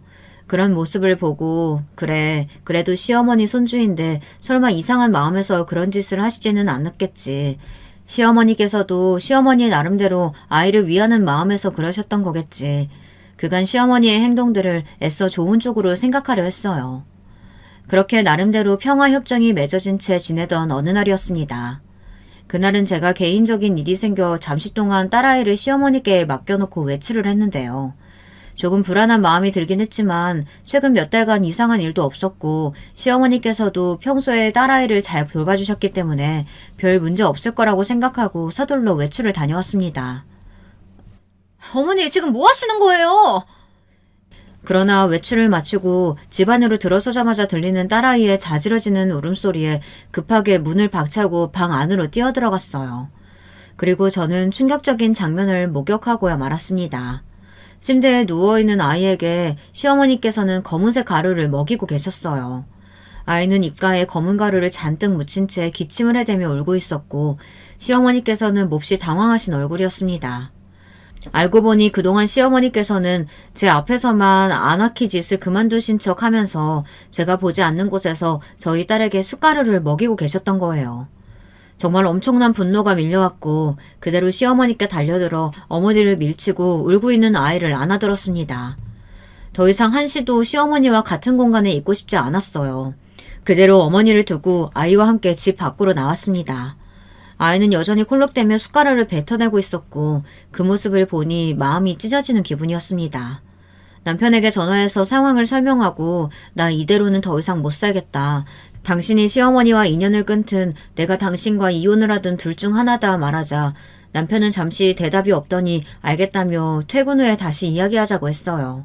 그런 모습을 보고 그래, 그래도 시어머니 손주인데 설마 이상한 마음에서 그런 짓을 하시지는 않았겠지. 시어머니께서도 시어머니 나름대로 아이를 위하는 마음에서 그러셨던 거겠지. 그간 시어머니의 행동들을 애써 좋은 쪽으로 생각하려 했어요. 그렇게 나름대로 평화협정이 맺어진 채 지내던 어느 날이었습니다. 그날은 제가 개인적인 일이 생겨 잠시 동안 딸아이를 시어머니께 맡겨놓고 외출을 했는데요. 조금 불안한 마음이 들긴 했지만 최근 몇 달간 이상한 일도 없었고 시어머니께서도 평소에 딸아이를 잘 돌봐주셨기 때문에 별 문제 없을 거라고 생각하고 서둘러 외출을 다녀왔습니다. 어머니, 지금 뭐 하시는 거예요? 그러나 외출을 마치고 집 안으로 들어서자마자 들리는 딸아이의 자지러지는 울음소리에 급하게 문을 박차고 방 안으로 뛰어들어갔어요. 그리고 저는 충격적인 장면을 목격하고야 말았습니다. 침대에 누워있는 아이에게 시어머니께서는 검은색 가루를 먹이고 계셨어요. 아이는 입가에 검은 가루를 잔뜩 묻힌 채 기침을 해대며 울고 있었고 시어머니께서는 몹시 당황하신 얼굴이었습니다. 알고 보니 그동안 시어머니께서는 제 앞에서만 아나키 짓을 그만두신 척 하면서 제가 보지 않는 곳에서 저희 딸에게 숟가루를 먹이고 계셨던 거예요. 정말 엄청난 분노가 밀려왔고 그대로 시어머니께 달려들어 어머니를 밀치고 울고 있는 아이를 안아들었습니다. 더 이상 한시도 시어머니와 같은 공간에 있고 싶지 않았어요. 그대로 어머니를 두고 아이와 함께 집 밖으로 나왔습니다. 아이는 여전히 콜록대며 숟가락을 뱉어내고 있었고 그 모습을 보니 마음이 찢어지는 기분이었습니다. 남편에게 전화해서 상황을 설명하고 나 이대로는 더 이상 못 살겠다. 당신이 시어머니와 인연을 끊든 내가 당신과 이혼을 하든 둘 중 하나다 말하자 남편은 잠시 대답이 없더니 알겠다며 퇴근 후에 다시 이야기하자고 했어요.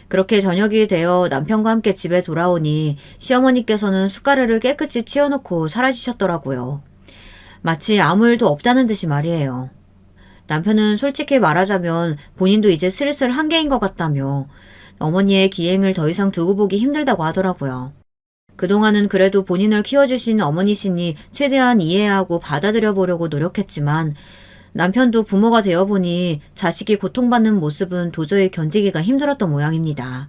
그렇게 저녁이 되어 남편과 함께 집에 돌아오니 시어머니께서는 숟가락을 깨끗이 치워놓고 사라지셨더라고요. 마치 아무 일도 없다는 듯이 말이에요. 남편은 솔직히 말하자면 본인도 이제 슬슬 한계인 것 같다며 어머니의 기행을 더 이상 두고 보기 힘들다고 하더라고요. 그동안은 그래도 본인을 키워주신 어머니시니 최대한 이해하고 받아들여 보려고 노력했지만 남편도 부모가 되어보니 자식이 고통받는 모습은 도저히 견디기가 힘들었던 모양입니다.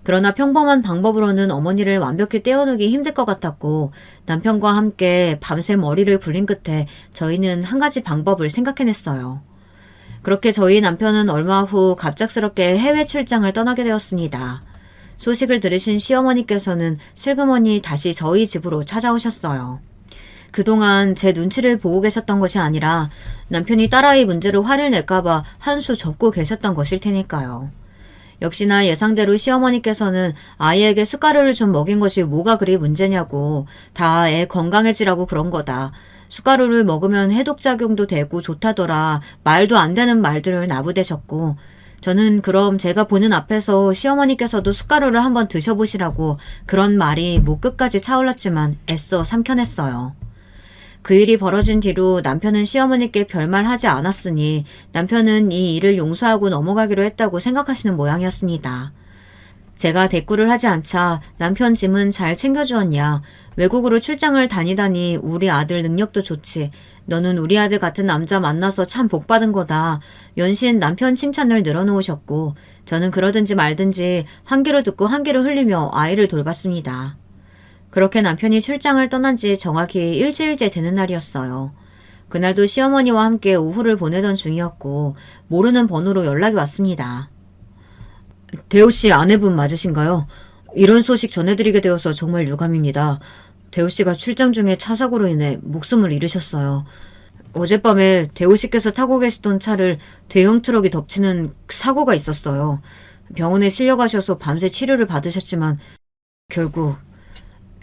그러나 평범한 방법으로는 어머니를 완벽히 떼어놓기 힘들 것 같았고 남편과 함께 밤새 머리를 굴린 끝에 저희는 한 가지 방법을 생각해냈어요. 그렇게 저희 남편은 얼마 후 갑작스럽게 해외 출장을 떠나게 되었습니다. 소식을 들으신 시어머니께서는 슬그머니 다시 저희 집으로 찾아오셨어요. 그동안 제 눈치를 보고 계셨던 것이 아니라 남편이 딸아이 문제로 화를 낼까봐 한 수 접고 계셨던 것일 테니까요. 역시나 예상대로 시어머니께서는 아이에게 숟가루를 좀 먹인 것이 뭐가 그리 문제냐고 다 애 건강해지라고 그런 거다. 숟가루를 먹으면 해독작용도 되고 좋다더라. 말도 안 되는 말들을 나부대셨고 저는 그럼 제가 보는 앞에서 시어머니께서도 숟가루를 한번 드셔보시라고 그런 말이 목 끝까지 차올랐지만 애써 삼켜냈어요. 그 일이 벌어진 뒤로 남편은 시어머니께 별말 하지 않았으니 남편은 이 일을 용서하고 넘어가기로 했다고 생각하시는 모양이었습니다. 제가 대꾸를 하지 않자 남편 짐은 잘 챙겨주었냐. 외국으로 출장을 다니다니 우리 아들 능력도 좋지. 너는 우리 아들 같은 남자 만나서 참 복받은 거다. 연신 남편 칭찬을 늘어놓으셨고 저는 그러든지 말든지 한 귀로 듣고 한 귀로 흘리며 아이를 돌봤습니다. 그렇게 남편이 출장을 떠난 지 정확히 일주일째 되는 날이었어요. 그날도 시어머니와 함께 오후를 보내던 중이었고 모르는 번호로 연락이 왔습니다. 대호 씨 아내분 맞으신가요? 이런 소식 전해드리게 되어서 정말 유감입니다. 대호 씨가 출장 중에 차 사고로 인해 목숨을 잃으셨어요. 어젯밤에 대호 씨께서 타고 계시던 차를 대형 트럭이 덮치는 사고가 있었어요. 병원에 실려가셔서 밤새 치료를 받으셨지만 결국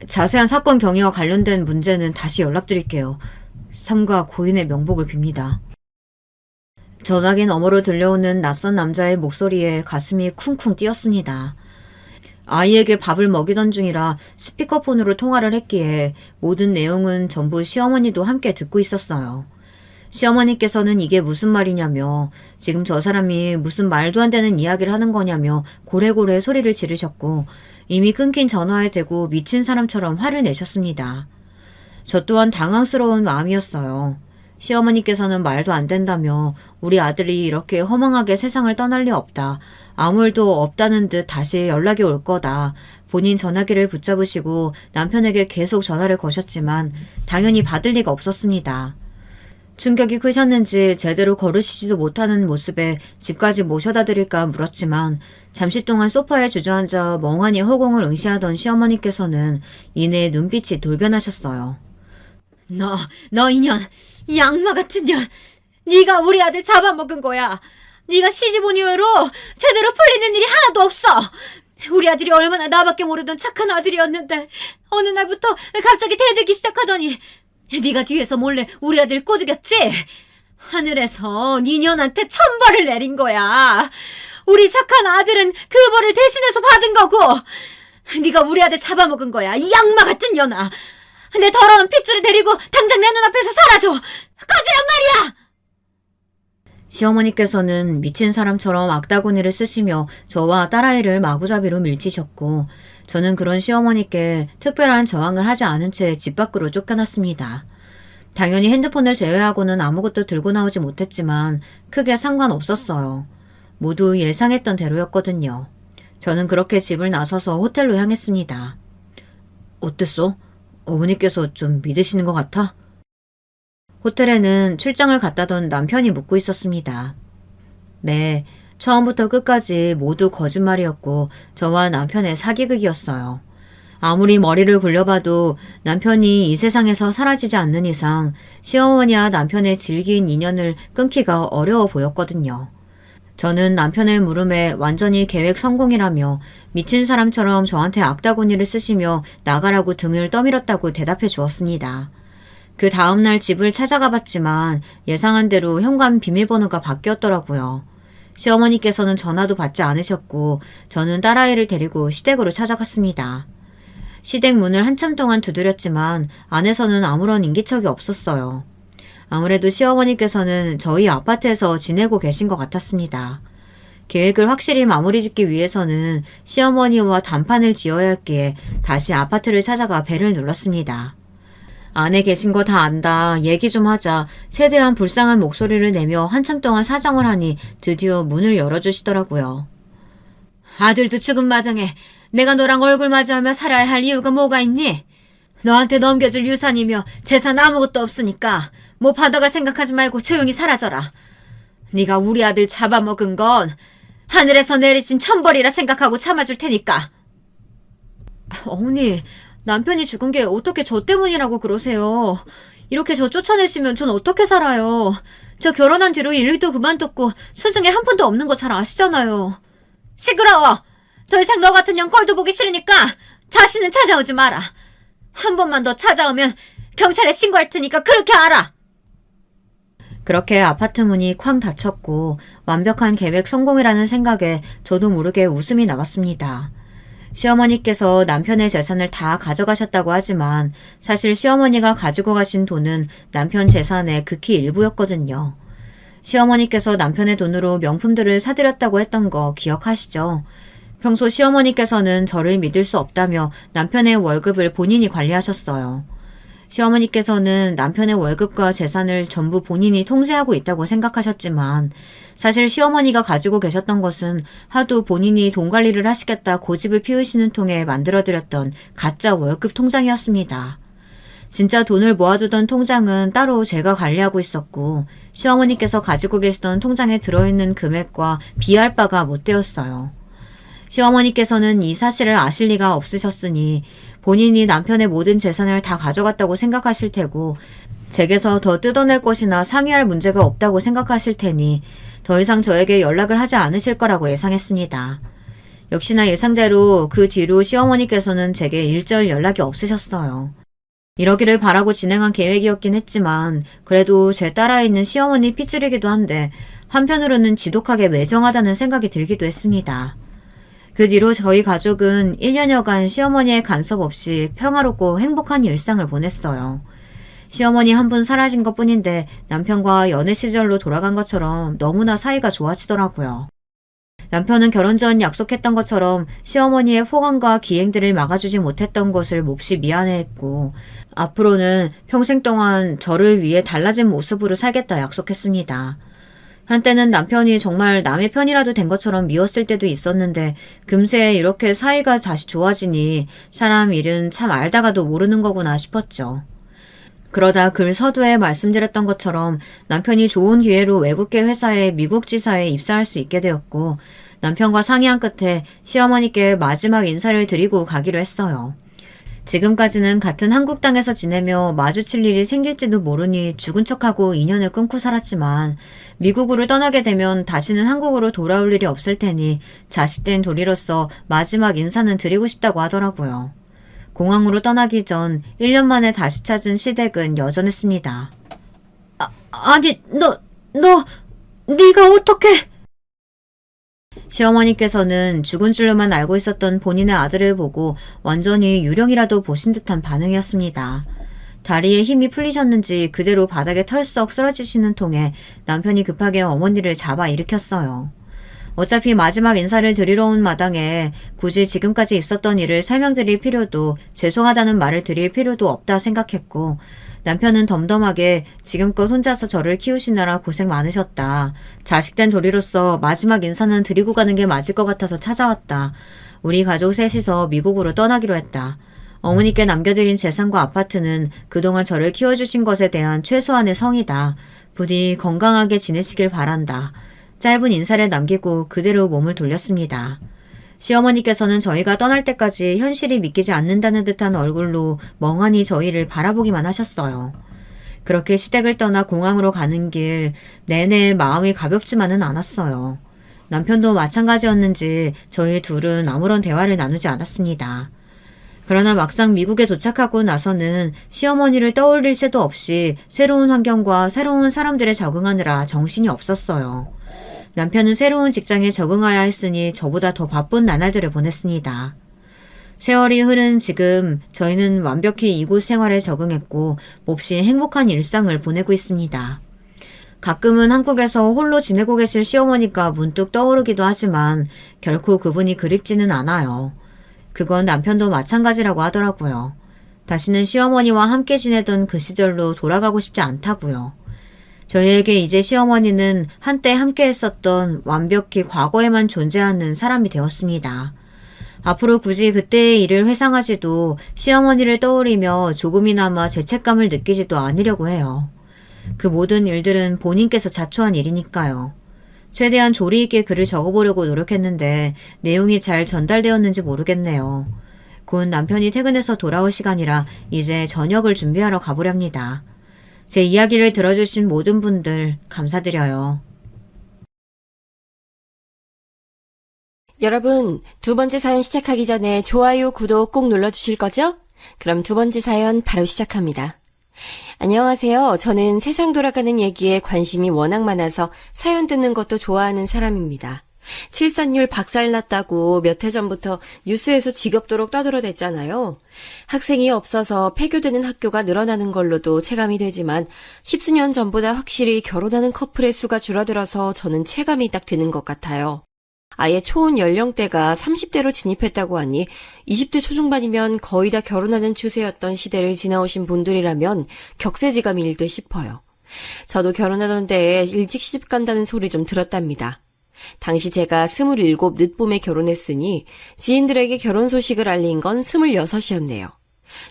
자세한 사건 경위와 관련된 문제는 다시 연락드릴게요. 삼가 고인의 명복을 빕니다. 전화기 너머로 들려오는 낯선 남자의 목소리에 가슴이 쿵쿵 뛰었습니다. 아이에게 밥을 먹이던 중이라 스피커폰으로 통화를 했기에 모든 내용은 전부 시어머니도 함께 듣고 있었어요. 시어머니께서는 이게 무슨 말이냐며 지금 저 사람이 무슨 말도 안 되는 이야기를 하는 거냐며 고래고래 소리를 지르셨고 이미 끊긴 전화에 대고 미친 사람처럼 화를 내셨습니다. 저 또한 당황스러운 마음이었어요. 시어머니께서는 말도 안 된다며 우리 아들이 이렇게 허망하게 세상을 떠날 리 없다. 아무 일도 없다는 듯 다시 연락이 올 거다. 본인 전화기를 붙잡으시고 남편에게 계속 전화를 거셨지만 당연히 받을 리가 없었습니다. 충격이 크셨는지 제대로 걸으시지도 못하는 모습에 집까지 모셔다 드릴까 물었지만 잠시 동안 소파에 주저앉아 멍하니 허공을 응시하던 시어머니께서는 이내 눈빛이 돌변하셨어요. 너 이년, 이 악마 같은 년, 네가 우리 아들 잡아먹은 거야. 네가 시집 온 이후로 제대로 풀리는 일이 하나도 없어. 우리 아들이 얼마나 나밖에 모르던 착한 아들이었는데 어느 날부터 갑자기 대들기 시작하더니 네가 뒤에서 몰래 우리 아들 꼬드겼지? 하늘에서 네 년한테 천벌을 내린 거야. 우리 착한 아들은 그 벌을 대신해서 받은 거고 네가 우리 아들 잡아먹은 거야. 이 악마 같은 년아. 내 더러운 핏줄을 데리고 당장 내 눈앞에서 사라져. 꺼지란 말이야. 시어머니께서는 미친 사람처럼 악다구니를 쓰시며 저와 딸아이를 마구잡이로 밀치셨고 저는 그런 시어머니께 특별한 저항을 하지 않은 채 집 밖으로 쫓겨났습니다. 당연히 핸드폰을 제외하고는 아무것도 들고 나오지 못했지만 크게 상관없었어요. 모두 예상했던 대로였거든요. 저는 그렇게 집을 나서서 호텔로 향했습니다. 어땠어? 어머니께서 좀 믿으시는 것 같아? 호텔에는 출장을 갔다던 남편이 묵고 있었습니다. 네, 처음부터 끝까지 모두 거짓말이었고 저와 남편의 사기극이었어요. 아무리 머리를 굴려봐도 남편이 이 세상에서 사라지지 않는 이상 시어머니와 남편의 질긴 인연을 끊기가 어려워 보였거든요. 저는 남편의 물음에 완전히 계획 성공이라며 미친 사람처럼 저한테 악다구니를 쓰시며 나가라고 등을 떠밀었다고 대답해 주었습니다. 그 다음날 집을 찾아가 봤지만 예상한 대로 현관 비밀번호가 바뀌었더라고요. 시어머니께서는 전화도 받지 않으셨고 저는 딸아이를 데리고 시댁으로 찾아갔습니다. 시댁 문을 한참 동안 두드렸지만 안에서는 아무런 인기척이 없었어요. 아무래도 시어머니께서는 저희 아파트에서 지내고 계신 것 같았습니다. 계획을 확실히 마무리 짓기 위해서는 시어머니와 단판을 지어야 했기에 다시 아파트를 찾아가 벨을 눌렀습니다. 안에 계신 거 다 안다. 얘기 좀 하자. 최대한 불쌍한 목소리를 내며 한참 동안 사정을 하니 드디어 문을 열어주시더라고요. 아들도 죽은 마당에 내가 너랑 얼굴 마주하며 살아야 할 이유가 뭐가 있니? 너한테 넘겨줄 유산이며 재산 아무것도 없으니까 뭐 받아갈 생각하지 말고 조용히 사라져라. 네가 우리 아들 잡아먹은 건 하늘에서 내리신 천벌이라 생각하고 참아줄 테니까. 어머니, 남편이 죽은 게 어떻게 저 때문이라고 그러세요. 이렇게 저 쫓아내시면 전 어떻게 살아요. 저 결혼한 뒤로 일도 그만뒀고 수중에 한 푼도 없는 거 잘 아시잖아요. 시끄러워. 더 이상 너 같은 년 꼴도 보기 싫으니까 다시는 찾아오지 마라. 한 번만 더 찾아오면 경찰에 신고할 테니까 그렇게 알아. 그렇게 아파트 문이 쾅 닫혔고 완벽한 계획 성공이라는 생각에 저도 모르게 웃음이 나왔습니다. 시어머니께서 남편의 재산을 다 가져가셨다고 하지만 사실 시어머니가 가지고 가신 돈은 남편 재산의 극히 일부였거든요. 시어머니께서 남편의 돈으로 명품들을 사드렸다고 했던 거 기억하시죠? 평소 시어머니께서는 저를 믿을 수 없다며 남편의 월급을 본인이 관리하셨어요. 시어머니께서는 남편의 월급과 재산을 전부 본인이 통제하고 있다고 생각하셨지만 사실 시어머니가 가지고 계셨던 것은 하도 본인이 돈 관리를 하시겠다 고집을 피우시는 통에 만들어드렸던 가짜 월급 통장이었습니다. 진짜 돈을 모아두던 통장은 따로 제가 관리하고 있었고 시어머니께서 가지고 계시던 통장에 들어있는 금액과 비할 바가 못 되었어요. 시어머니께서는 이 사실을 아실 리가 없으셨으니 본인이 남편의 모든 재산을 다 가져갔다고 생각하실 테고 제게서 더 뜯어낼 것이나 상의할 문제가 없다고 생각하실 테니 더 이상 저에게 연락을 하지 않으실 거라고 예상했습니다. 역시나 예상대로 그 뒤로 시어머니께서는 제게 일절 연락이 없으셨어요. 이러기를 바라고 진행한 계획이었긴 했지만 그래도 제 딸아 있는 시어머니 핏줄이기도 한데 한편으로는 지독하게 매정하다는 생각이 들기도 했습니다. 그 뒤로 저희 가족은 1년여간 시어머니의 간섭 없이 평화롭고 행복한 일상을 보냈어요. 시어머니 한 분 사라진 것 뿐인데 남편과 연애 시절로 돌아간 것처럼 너무나 사이가 좋아지더라고요. 남편은 결혼 전 약속했던 것처럼 시어머니의 포간과 기행들을 막아주지 못했던 것을 몹시 미안해했고 앞으로는 평생 동안 저를 위해 달라진 모습으로 살겠다 약속했습니다. 한때는 남편이 정말 남의 편이라도 된 것처럼 미웠을 때도 있었는데 금세 이렇게 사이가 다시 좋아지니 사람 일은 참 알다가도 모르는 거구나 싶었죠. 그러다 글 서두에 말씀드렸던 것처럼 남편이 좋은 기회로 외국계 회사에 미국 지사에 입사할 수 있게 되었고 남편과 상의한 끝에 시어머니께 마지막 인사를 드리고 가기로 했어요. 지금까지는 같은 한국 땅에서 지내며 마주칠 일이 생길지도 모르니 죽은 척하고 인연을 끊고 살았지만 미국으로 떠나게 되면 다시는 한국으로 돌아올 일이 없을 테니 자식된 도리로서 마지막 인사는 드리고 싶다고 하더라고요. 공항으로 떠나기 전 1년 만에 다시 찾은 시댁은 여전했습니다. 아니, 네가 어떻게... 시어머니께서는 죽은 줄로만 알고 있었던 본인의 아들을 보고 완전히 유령이라도 보신 듯한 반응이었습니다. 다리에 힘이 풀리셨는지 그대로 바닥에 털썩 쓰러지시는 통에 남편이 급하게 어머니를 잡아 일으켰어요. 어차피 마지막 인사를 드리러 온 마당에 굳이 지금까지 있었던 일을 설명드릴 필요도 죄송하다는 말을 드릴 필요도 없다 생각했고 남편은 덤덤하게 지금껏 혼자서 저를 키우시느라 고생 많으셨다. 자식된 도리로서 마지막 인사는 드리고 가는 게 맞을 것 같아서 찾아왔다. 우리 가족 셋이서 미국으로 떠나기로 했다. 어머니께 남겨드린 재산과 아파트는 그동안 저를 키워주신 것에 대한 최소한의 성이다. 부디 건강하게 지내시길 바란다. 짧은 인사를 남기고 그대로 몸을 돌렸습니다. 시어머니께서는 저희가 떠날 때까지 현실이 믿기지 않는다는 듯한 얼굴로 멍하니 저희를 바라보기만 하셨어요. 그렇게 시댁을 떠나 공항으로 가는 길 내내 마음이 가볍지만은 않았어요. 남편도 마찬가지였는지 저희 둘은 아무런 대화를 나누지 않았습니다. 그러나 막상 미국에 도착하고 나서는 시어머니를 떠올릴 새도 없이 새로운 환경과 새로운 사람들에 적응하느라 정신이 없었어요. 남편은 새로운 직장에 적응해야 했으니 저보다 더 바쁜 나날들을 보냈습니다. 세월이 흐른 지금 저희는 완벽히 이곳 생활에 적응했고 몹시 행복한 일상을 보내고 있습니다. 가끔은 한국에서 홀로 지내고 계실 시어머니가 문득 떠오르기도 하지만 결코 그분이 그립지는 않아요. 그건 남편도 마찬가지라고 하더라고요. 다시는 시어머니와 함께 지내던 그 시절로 돌아가고 싶지 않다고요. 저희에게 이제 시어머니는 한때 함께 했었던 완벽히 과거에만 존재하는 사람이 되었습니다. 앞으로 굳이 그때의 일을 회상하지도 시어머니를 떠올리며 조금이나마 죄책감을 느끼지도 않으려고 해요. 그 모든 일들은 본인께서 자초한 일이니까요. 최대한 조리 있게 글을 적어보려고 노력했는데 내용이 잘 전달되었는지 모르겠네요. 곧 남편이 퇴근해서 돌아올 시간이라 이제 저녁을 준비하러 가보렵니다. 제 이야기를 들어주신 모든 분들 감사드려요. 여러분, 두 번째 사연 시작하기 전에 좋아요, 구독 꼭 눌러주실 거죠? 그럼 두 번째 사연 바로 시작합니다. 안녕하세요. 저는 세상 돌아가는 얘기에 관심이 워낙 많아서 사연 듣는 것도 좋아하는 사람입니다. 출산율 박살났다고 몇 해 전부터 뉴스에서 지겹도록 떠들어댔잖아요. 학생이 없어서 폐교되는 학교가 늘어나는 걸로도 체감이 되지만 십수년 전보다 확실히 결혼하는 커플의 수가 줄어들어서 저는 체감이 딱 되는 것 같아요. 아예 초혼 연령대가 30대로 진입했다고 하니 20대 초중반이면 거의 다 결혼하는 추세였던 시대를 지나오신 분들이라면 격세지감이 일듯 싶어요. 저도 결혼하던 때에 일찍 시집 간다는 소리 좀 들었답니다. 당시 제가 27 늦봄에 결혼했으니 지인들에게 결혼 소식을 알린 건 26이었네요.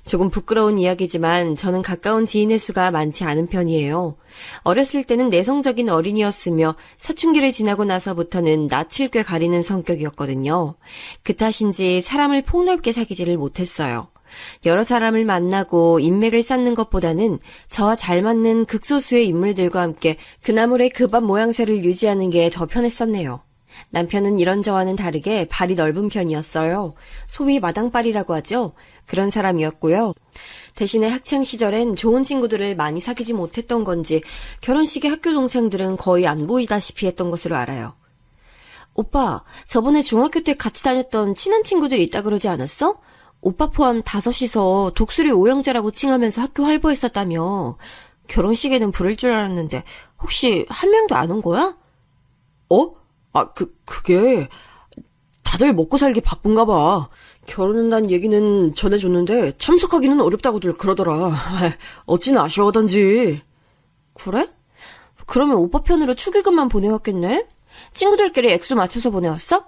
조금 부끄러운 이야기지만 저는 가까운 지인의 수가 많지 않은 편이에요. 어렸을 때는 내성적인 어린이였으며 사춘기를 지나고 나서부터는 낯을 꽤 가리는 성격이었거든요. 그 탓인지 사람을 폭넓게 사귀지를 못했어요. 여러 사람을 만나고 인맥을 쌓는 것보다는 저와 잘 맞는 극소수의 인물들과 함께 그나물의 그 밥 모양새를 유지하는 게 더 편했었네요. 남편은 이런 저와는 다르게 발이 넓은 편이었어요. 소위 마당발이라고 하죠. 그런 사람이었고요. 대신에 학창 시절엔 좋은 친구들을 많이 사귀지 못했던 건지 결혼식에 학교 동창들은 거의 안 보이다시피 했던 것으로 알아요. 오빠, 저번에 중학교 때 같이 다녔던 친한 친구들 있다 그러지 않았어? 오빠 포함 5이서 독수리 오형제라고 칭하면서 학교 활보했었다며. 결혼식에는 부를 줄 알았는데 혹시 한 명도 안 온 거야? 그게 다들 먹고 살기 바쁜가 봐. 결혼한다는 얘기는 전해줬는데 참석하기는 어렵다고들 그러더라. 어찌나 아쉬워하던지. 그래? 그러면 오빠 편으로 축의금만 보내왔겠네? 친구들끼리 액수 맞춰서 보내왔어?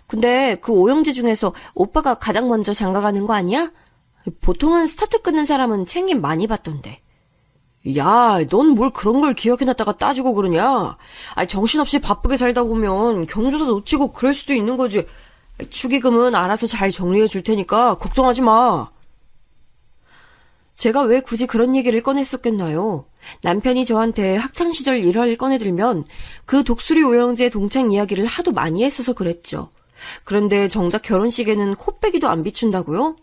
근데 그 오형제 중에서 오빠가 가장 먼저 장가가는 거 아니야? 보통은 스타트 끊는 사람은 챙김 많이 받던데. 야, 넌 뭘 그런 걸 기억해놨다가 따지고 그러냐? 정신없이 바쁘게 살다 보면 경조사 놓치고 그럴 수도 있는 거지. 축의금은 알아서 잘 정리해 줄 테니까 걱정하지 마. 제가 왜 굳이 그런 얘기를 꺼냈었겠나요? 남편이 저한테 학창시절 일화를 꺼내들면 그 독수리 오형제 동창 이야기를 하도 많이 했어서 그랬죠. 그런데 정작 결혼식에는 코빼기도 안 비춘다고요?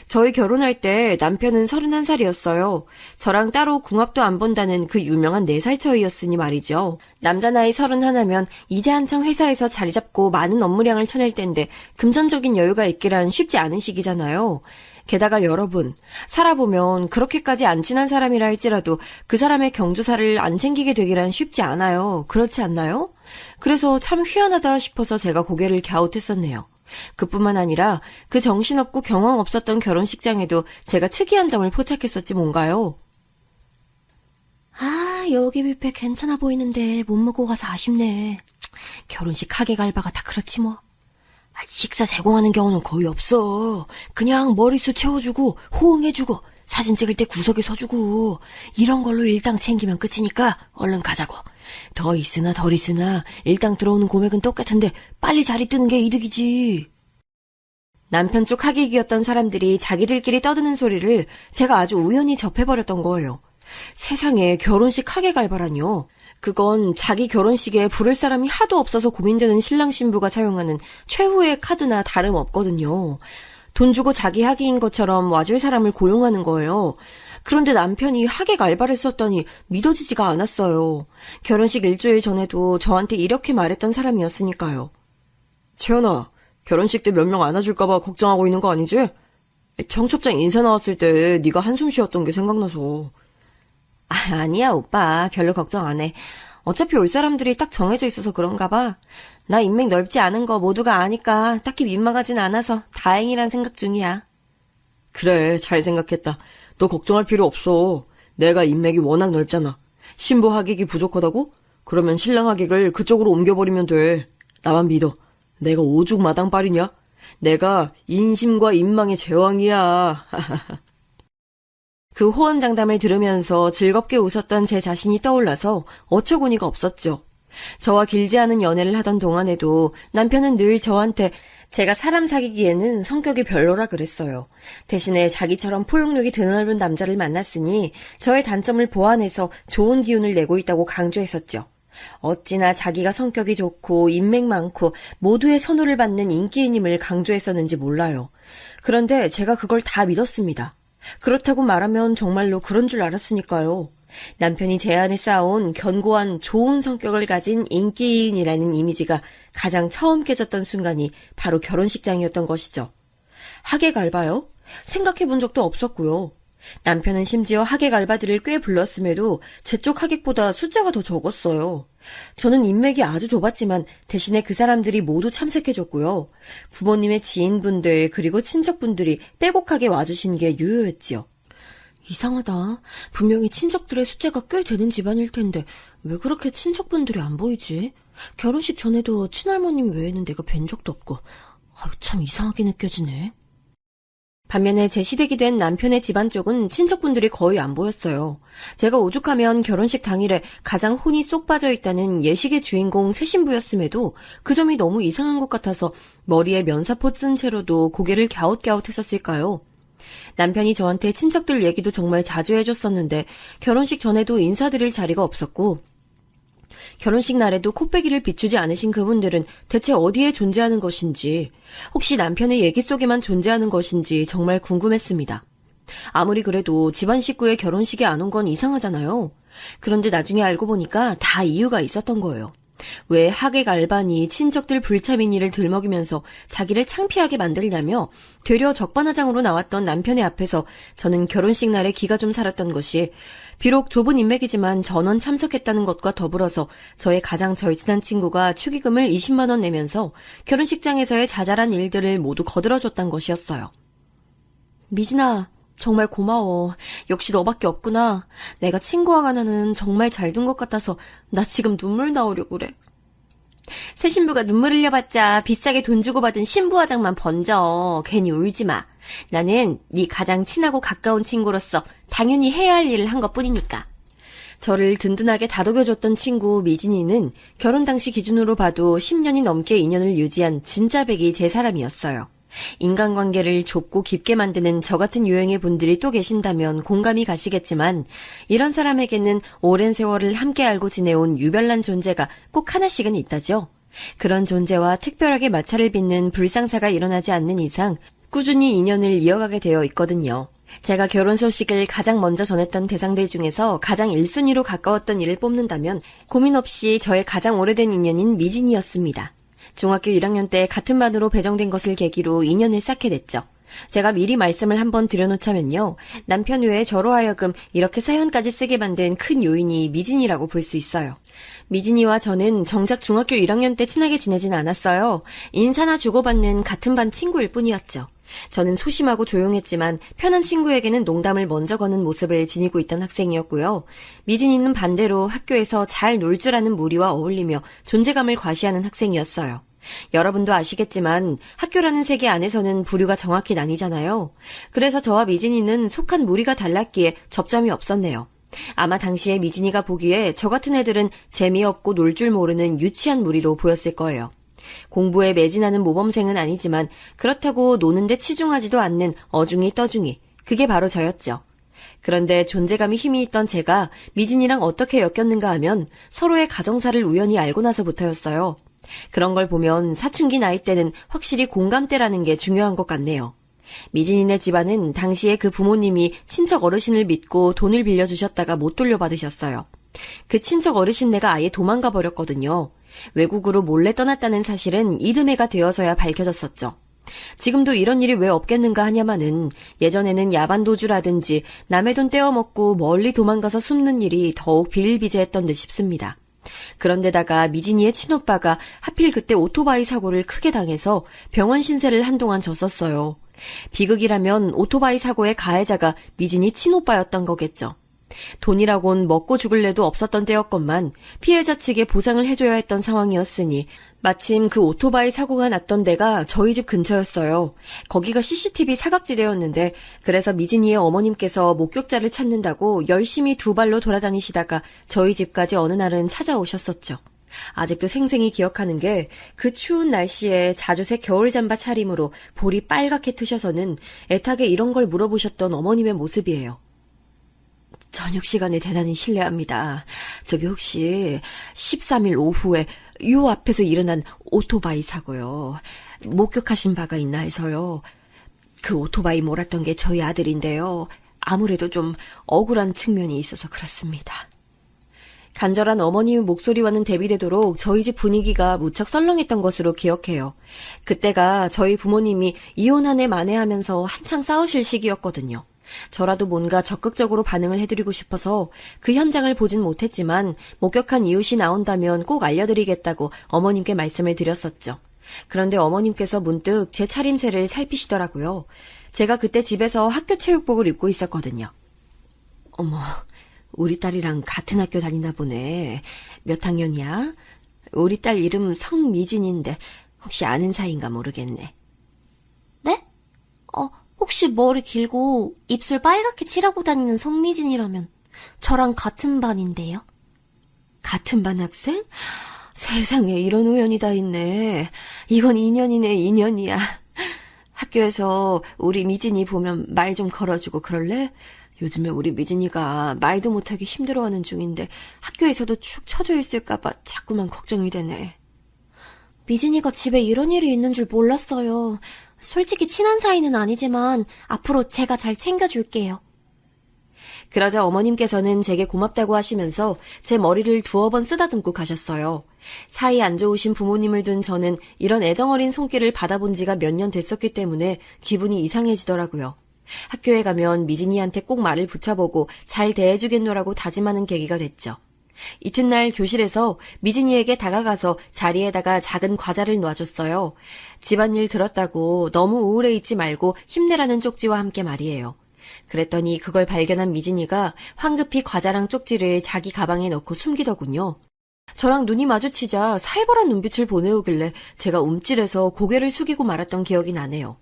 저희 결혼할 때 남편은 31살이었어요. 저랑 따로 궁합도 안 본다는 그 유명한 4살 차이였으니 말이죠. 남자 나이 31면 이제 한창 회사에서 자리 잡고 많은 업무량을 쳐낼 텐데 금전적인 여유가 있기란 쉽지 않은 시기잖아요. 게다가 여러분, 살아보면 그렇게까지 안 친한 사람이라 할지라도 그 사람의 경조사를 안 챙기게 되기란 쉽지 않아요. 그렇지 않나요? 그래서 참 희한하다 싶어서 제가 고개를 갸웃했었네요. 그뿐만 아니라 그 정신없고 경황 없었던 결혼식장에도 제가 특이한 점을 포착했었지 뭔가요. 아, 여기 뷔페 괜찮아 보이는데 못 먹고 가서 아쉽네. 결혼식 하객 알바가 다 그렇지 뭐. 식사 제공하는 경우는 거의 없어. 그냥 머리수 채워주고 호응해주고 사진 찍을 때 구석에 서주고 이런 걸로 일당 챙기면 끝이니까 얼른 가자고. 더 있으나 덜 있으나 일당 들어오는 금액은 똑같은데 빨리 자리 뜨는 게 이득이지. 남편 쪽 하객이었던 사람들이 자기들끼리 떠드는 소리를 제가 아주 우연히 접해버렸던 거예요. 세상에 결혼식 하객 알바라뇨. 그건 자기 결혼식에 부를 사람이 하도 없어서 고민되는 신랑 신부가 사용하는 최후의 카드나 다름없거든요. 돈 주고 자기 하객인 것처럼 와줄 사람을 고용하는 거예요. 그런데 남편이 하객 알바를 썼더니 믿어지지가 않았어요. 결혼식 일주일 전에도 저한테 이렇게 말했던 사람이었으니까요. 채연아, 결혼식 때 몇 명 안아줄까봐 걱정하고 있는 거 아니지? 청첩장 인사 나왔을 때 네가 한숨 쉬었던 게 생각나서. 아니야 오빠, 별로 걱정 안 해. 어차피 올 사람들이 딱 정해져 있어서 그런가 봐. 나 인맥 넓지 않은 거 모두가 아니까 딱히 민망하진 않아서 다행이란 생각 중이야. 그래, 잘 생각했다. 너 걱정할 필요 없어. 내가 인맥이 워낙 넓잖아. 신부 하객이 부족하다고? 그러면 신랑 하객을 그쪽으로 옮겨버리면 돼. 나만 믿어. 내가 오죽 마당발이냐? 내가 인심과 인망의 제왕이야. 그 호언장담을 들으면서 즐겁게 웃었던 제 자신이 떠올라서 어처구니가 없었죠. 저와 길지 않은 연애를 하던 동안에도 남편은 늘 저한테 제가 사람 사귀기에는 성격이 별로라 그랬어요. 대신에 자기처럼 포용력이 드넓은 남자를 만났으니 저의 단점을 보완해서 좋은 기운을 내고 있다고 강조했었죠. 어찌나 자기가 성격이 좋고 인맥 많고 모두의 선호를 받는 인기인임을 강조했었는지 몰라요. 그런데 제가 그걸 다 믿었습니다. 그렇다고 말하면 정말로 그런 줄 알았으니까요. 남편이 제 안에 쌓아온 견고한 좋은 성격을 가진 인기인이라는 이미지가 가장 처음 깨졌던 순간이 바로 결혼식장이었던 것이죠. 하객 알바요? 생각해본 적도 없었고요. 남편은 심지어 하객 알바들을 꽤 불렀음에도 제 쪽 하객보다 숫자가 더 적었어요. 저는 인맥이 아주 좁았지만 대신에 그 사람들이 모두 참석해줬고요. 부모님의 지인분들 그리고 친척분들이 빼곡하게 와주신 게 유효했지요. 이상하다. 분명히 친척들의 숫자가 꽤 되는 집안일 텐데 왜 그렇게 친척분들이 안 보이지? 결혼식 전에도 친할머님 외에는 내가 뵌 적도 없고 참 이상하게 느껴지네. 반면에 제 시댁이 된 남편의 집안 쪽은 친척분들이 거의 안 보였어요. 제가 오죽하면 결혼식 당일에 가장 혼이 쏙 빠져있다는 예식의 주인공 새신부였음에도 그 점이 너무 이상한 것 같아서 머리에 면사포 쓴 채로도 고개를 갸웃갸웃했었을까요? 남편이 저한테 친척들 얘기도 정말 자주 해줬었는데 결혼식 전에도 인사드릴 자리가 없었고 결혼식 날에도 코빼기를 비추지 않으신 그분들은 대체 어디에 존재하는 것인지, 혹시 남편의 얘기 속에만 존재하는 것인지 정말 궁금했습니다. 아무리 그래도 집안 식구의 결혼식에 안 온 건 이상하잖아요. 그런데 나중에 알고 보니까 다 이유가 있었던 거예요. 왜 하객 알바니 친척들 불참인이를 들먹이면서 자기를 창피하게 만들냐며 되려 적반하장으로 나왔던 남편의 앞에서 저는 결혼식 날에 기가 좀 살았던 것이 비록 좁은 인맥이지만 전원 참석했다는 것과 더불어서 저의 가장 절친한 친구가 축의금을 20만 원 내면서 결혼식장에서의 자잘한 일들을 모두 거들어줬단 것이었어요. 미진아, 정말 고마워. 역시 너밖에 없구나. 내가 친구와 가나는 정말 잘 둔 것 같아서 나 지금 눈물 나오려고 그래. 새 신부가 눈물 흘려봤자 비싸게 돈 주고 받은 신부 화장만 번져. 괜히 울지 마. 나는 네 가장 친하고 가까운 친구로서 당연히 해야 할 일을 한 것뿐이니까. 저를 든든하게 다독여줬던 친구 미진이는 결혼 당시 기준으로 봐도 10년이 넘게 인연을 유지한 진짜 백이 제 사람이었어요. 인간관계를 좁고 깊게 만드는 저 같은 유형의 분들이 또 계신다면 공감이 가시겠지만 이런 사람에게는 오랜 세월을 함께 알고 지내온 유별난 존재가 꼭 하나씩은 있다죠. 그런 존재와 특별하게 마찰을 빚는 불상사가 일어나지 않는 이상 꾸준히 인연을 이어가게 되어 있거든요. 제가 결혼 소식을 가장 먼저 전했던 대상들 중에서 가장 1순위로 가까웠던 이를 뽑는다면 고민 없이 저의 가장 오래된 인연인 미진이었습니다. 중학교 1학년 때 같은 반으로 배정된 것을 계기로 인연을 쌓게 됐죠. 제가 미리 말씀을 한번 드려놓자면요. 남편 외에 저로 하여금 이렇게 사연까지 쓰게 만든 큰 요인이 미진이라고 볼 수 있어요. 미진이와 저는 정작 중학교 1학년 때 친하게 지내진 않았어요. 인사나 주고받는 같은 반 친구일 뿐이었죠. 저는 소심하고 조용했지만 편한 친구에게는 농담을 먼저 거는 모습을 지니고 있던 학생이었고요. 미진이는 반대로 학교에서 잘 놀 줄 아는 무리와 어울리며 존재감을 과시하는 학생이었어요. 여러분도 아시겠지만 학교라는 세계 안에서는 부류가 정확히 나뉘잖아요. 그래서 저와 미진이는 속한 무리가 달랐기에 접점이 없었네요. 아마 당시에 미진이가 보기에 저 같은 애들은 재미없고 놀 줄 모르는 유치한 무리로 보였을 거예요. 공부에 매진하는 모범생은 아니지만 그렇다고 노는데 치중하지도 않는 어중이 떠중이, 그게 바로 저였죠. 그런데 존재감이 힘이 있던 제가 미진이랑 어떻게 엮였는가 하면 서로의 가정사를 우연히 알고 나서부터였어요. 그런 걸 보면 사춘기 나이 때는 확실히 공감대라는 게 중요한 것 같네요. 미진이네 집안은 당시에 그 부모님이 친척 어르신을 믿고 돈을 빌려주셨다가 못 돌려받으셨어요. 그 친척 어르신네가 아예 도망가 버렸거든요. 외국으로 몰래 떠났다는 사실은 이듬해가 되어서야 밝혀졌었죠. 지금도 이런 일이 왜 없겠는가 하냐마는 예전에는 야반도주라든지 남의 돈 떼어먹고 멀리 도망가서 숨는 일이 더욱 비일비재했던 듯 싶습니다. 그런데다가 미진이의 친오빠가 하필 그때 오토바이 사고를 크게 당해서 병원 신세를 한동안 졌었어요. 비극이라면 오토바이 사고의 가해자가 미진이 친오빠였던 거겠죠. 돈이라곤 먹고 죽을래도 없었던 때였건만 피해자 측에 보상을 해줘야 했던 상황이었으니 마침 그 오토바이 사고가 났던 데가 저희 집 근처였어요. 거기가 CCTV 사각지대였는데 그래서 미진이의 어머님께서 목격자를 찾는다고 열심히 두 발로 돌아다니시다가 저희 집까지 어느 날은 찾아오셨었죠. 아직도 생생히 기억하는 게 그 추운 날씨에 자주색 겨울잠바 차림으로 볼이 빨갛게 트셔서는 애타게 이런 걸 물어보셨던 어머님의 모습이에요. 저녁 시간에 대단히 실례합니다. 저기 혹시 13일 오후에 요 앞에서 일어난 오토바이 사고요. 목격하신 바가 있나 해서요. 그 오토바이 몰았던 게 저희 아들인데요. 아무래도 좀 억울한 측면이 있어서 그렇습니다. 간절한 어머님의 목소리와는 대비되도록 저희 집 분위기가 무척 썰렁했던 것으로 기억해요. 그때가 저희 부모님이 이혼 한 해 만회하면서 한창 싸우실 시기였거든요. 저라도 뭔가 적극적으로 반응을 해드리고 싶어서 그 현장을 보진 못했지만 목격한 이웃이 나온다면 꼭 알려드리겠다고 어머님께 말씀을 드렸었죠. 그런데 어머님께서 문득 제 차림새를 살피시더라고요. 제가 그때 집에서 학교 체육복을 입고 있었거든요. 어머, 우리 딸이랑 같은 학교 다니나 보네. 몇 학년이야? 우리 딸 이름 성미진인데 혹시 아는 사이인가 모르겠네. 네? 혹시 머리 길고 입술 빨갛게 칠하고 다니는 성미진이라면 저랑 같은 반인데요? 같은 반 학생? 세상에 이런 우연이 다 있네. 이건 인연이네, 인연이야. 학교에서 우리 미진이 보면 말 좀 걸어주고 그럴래? 요즘에 우리 미진이가 말도 못하게 힘들어하는 중인데 학교에서도 축 처져 있을까봐 자꾸만 걱정이 되네. 미진이가 집에 이런 일이 있는 줄 몰랐어요. 솔직히 친한 사이는 아니지만 앞으로 제가 잘 챙겨줄게요. 그러자 어머님께서는 제게 고맙다고 하시면서 제 머리를 두어 번 쓰다듬고 가셨어요. 사이 안 좋으신 부모님을 둔 저는 이런 애정어린 손길을 받아본 지가 몇 년 됐었기 때문에 기분이 이상해지더라고요. 학교에 가면 미진이한테 꼭 말을 붙여보고 잘 대해주겠노라고 다짐하는 계기가 됐죠. 이튿날 교실에서 미진이에게 다가가서 자리에다가 작은 과자를 놔줬어요. 집안일 들었다고 너무 우울해 있지 말고 힘내라는 쪽지와 함께 말이에요. 그랬더니 그걸 발견한 미진이가 황급히 과자랑 쪽지를 자기 가방에 넣고 숨기더군요. 저랑 눈이 마주치자 살벌한 눈빛을 보내오길래 제가 움찔해서 고개를 숙이고 말았던 기억이 나네요.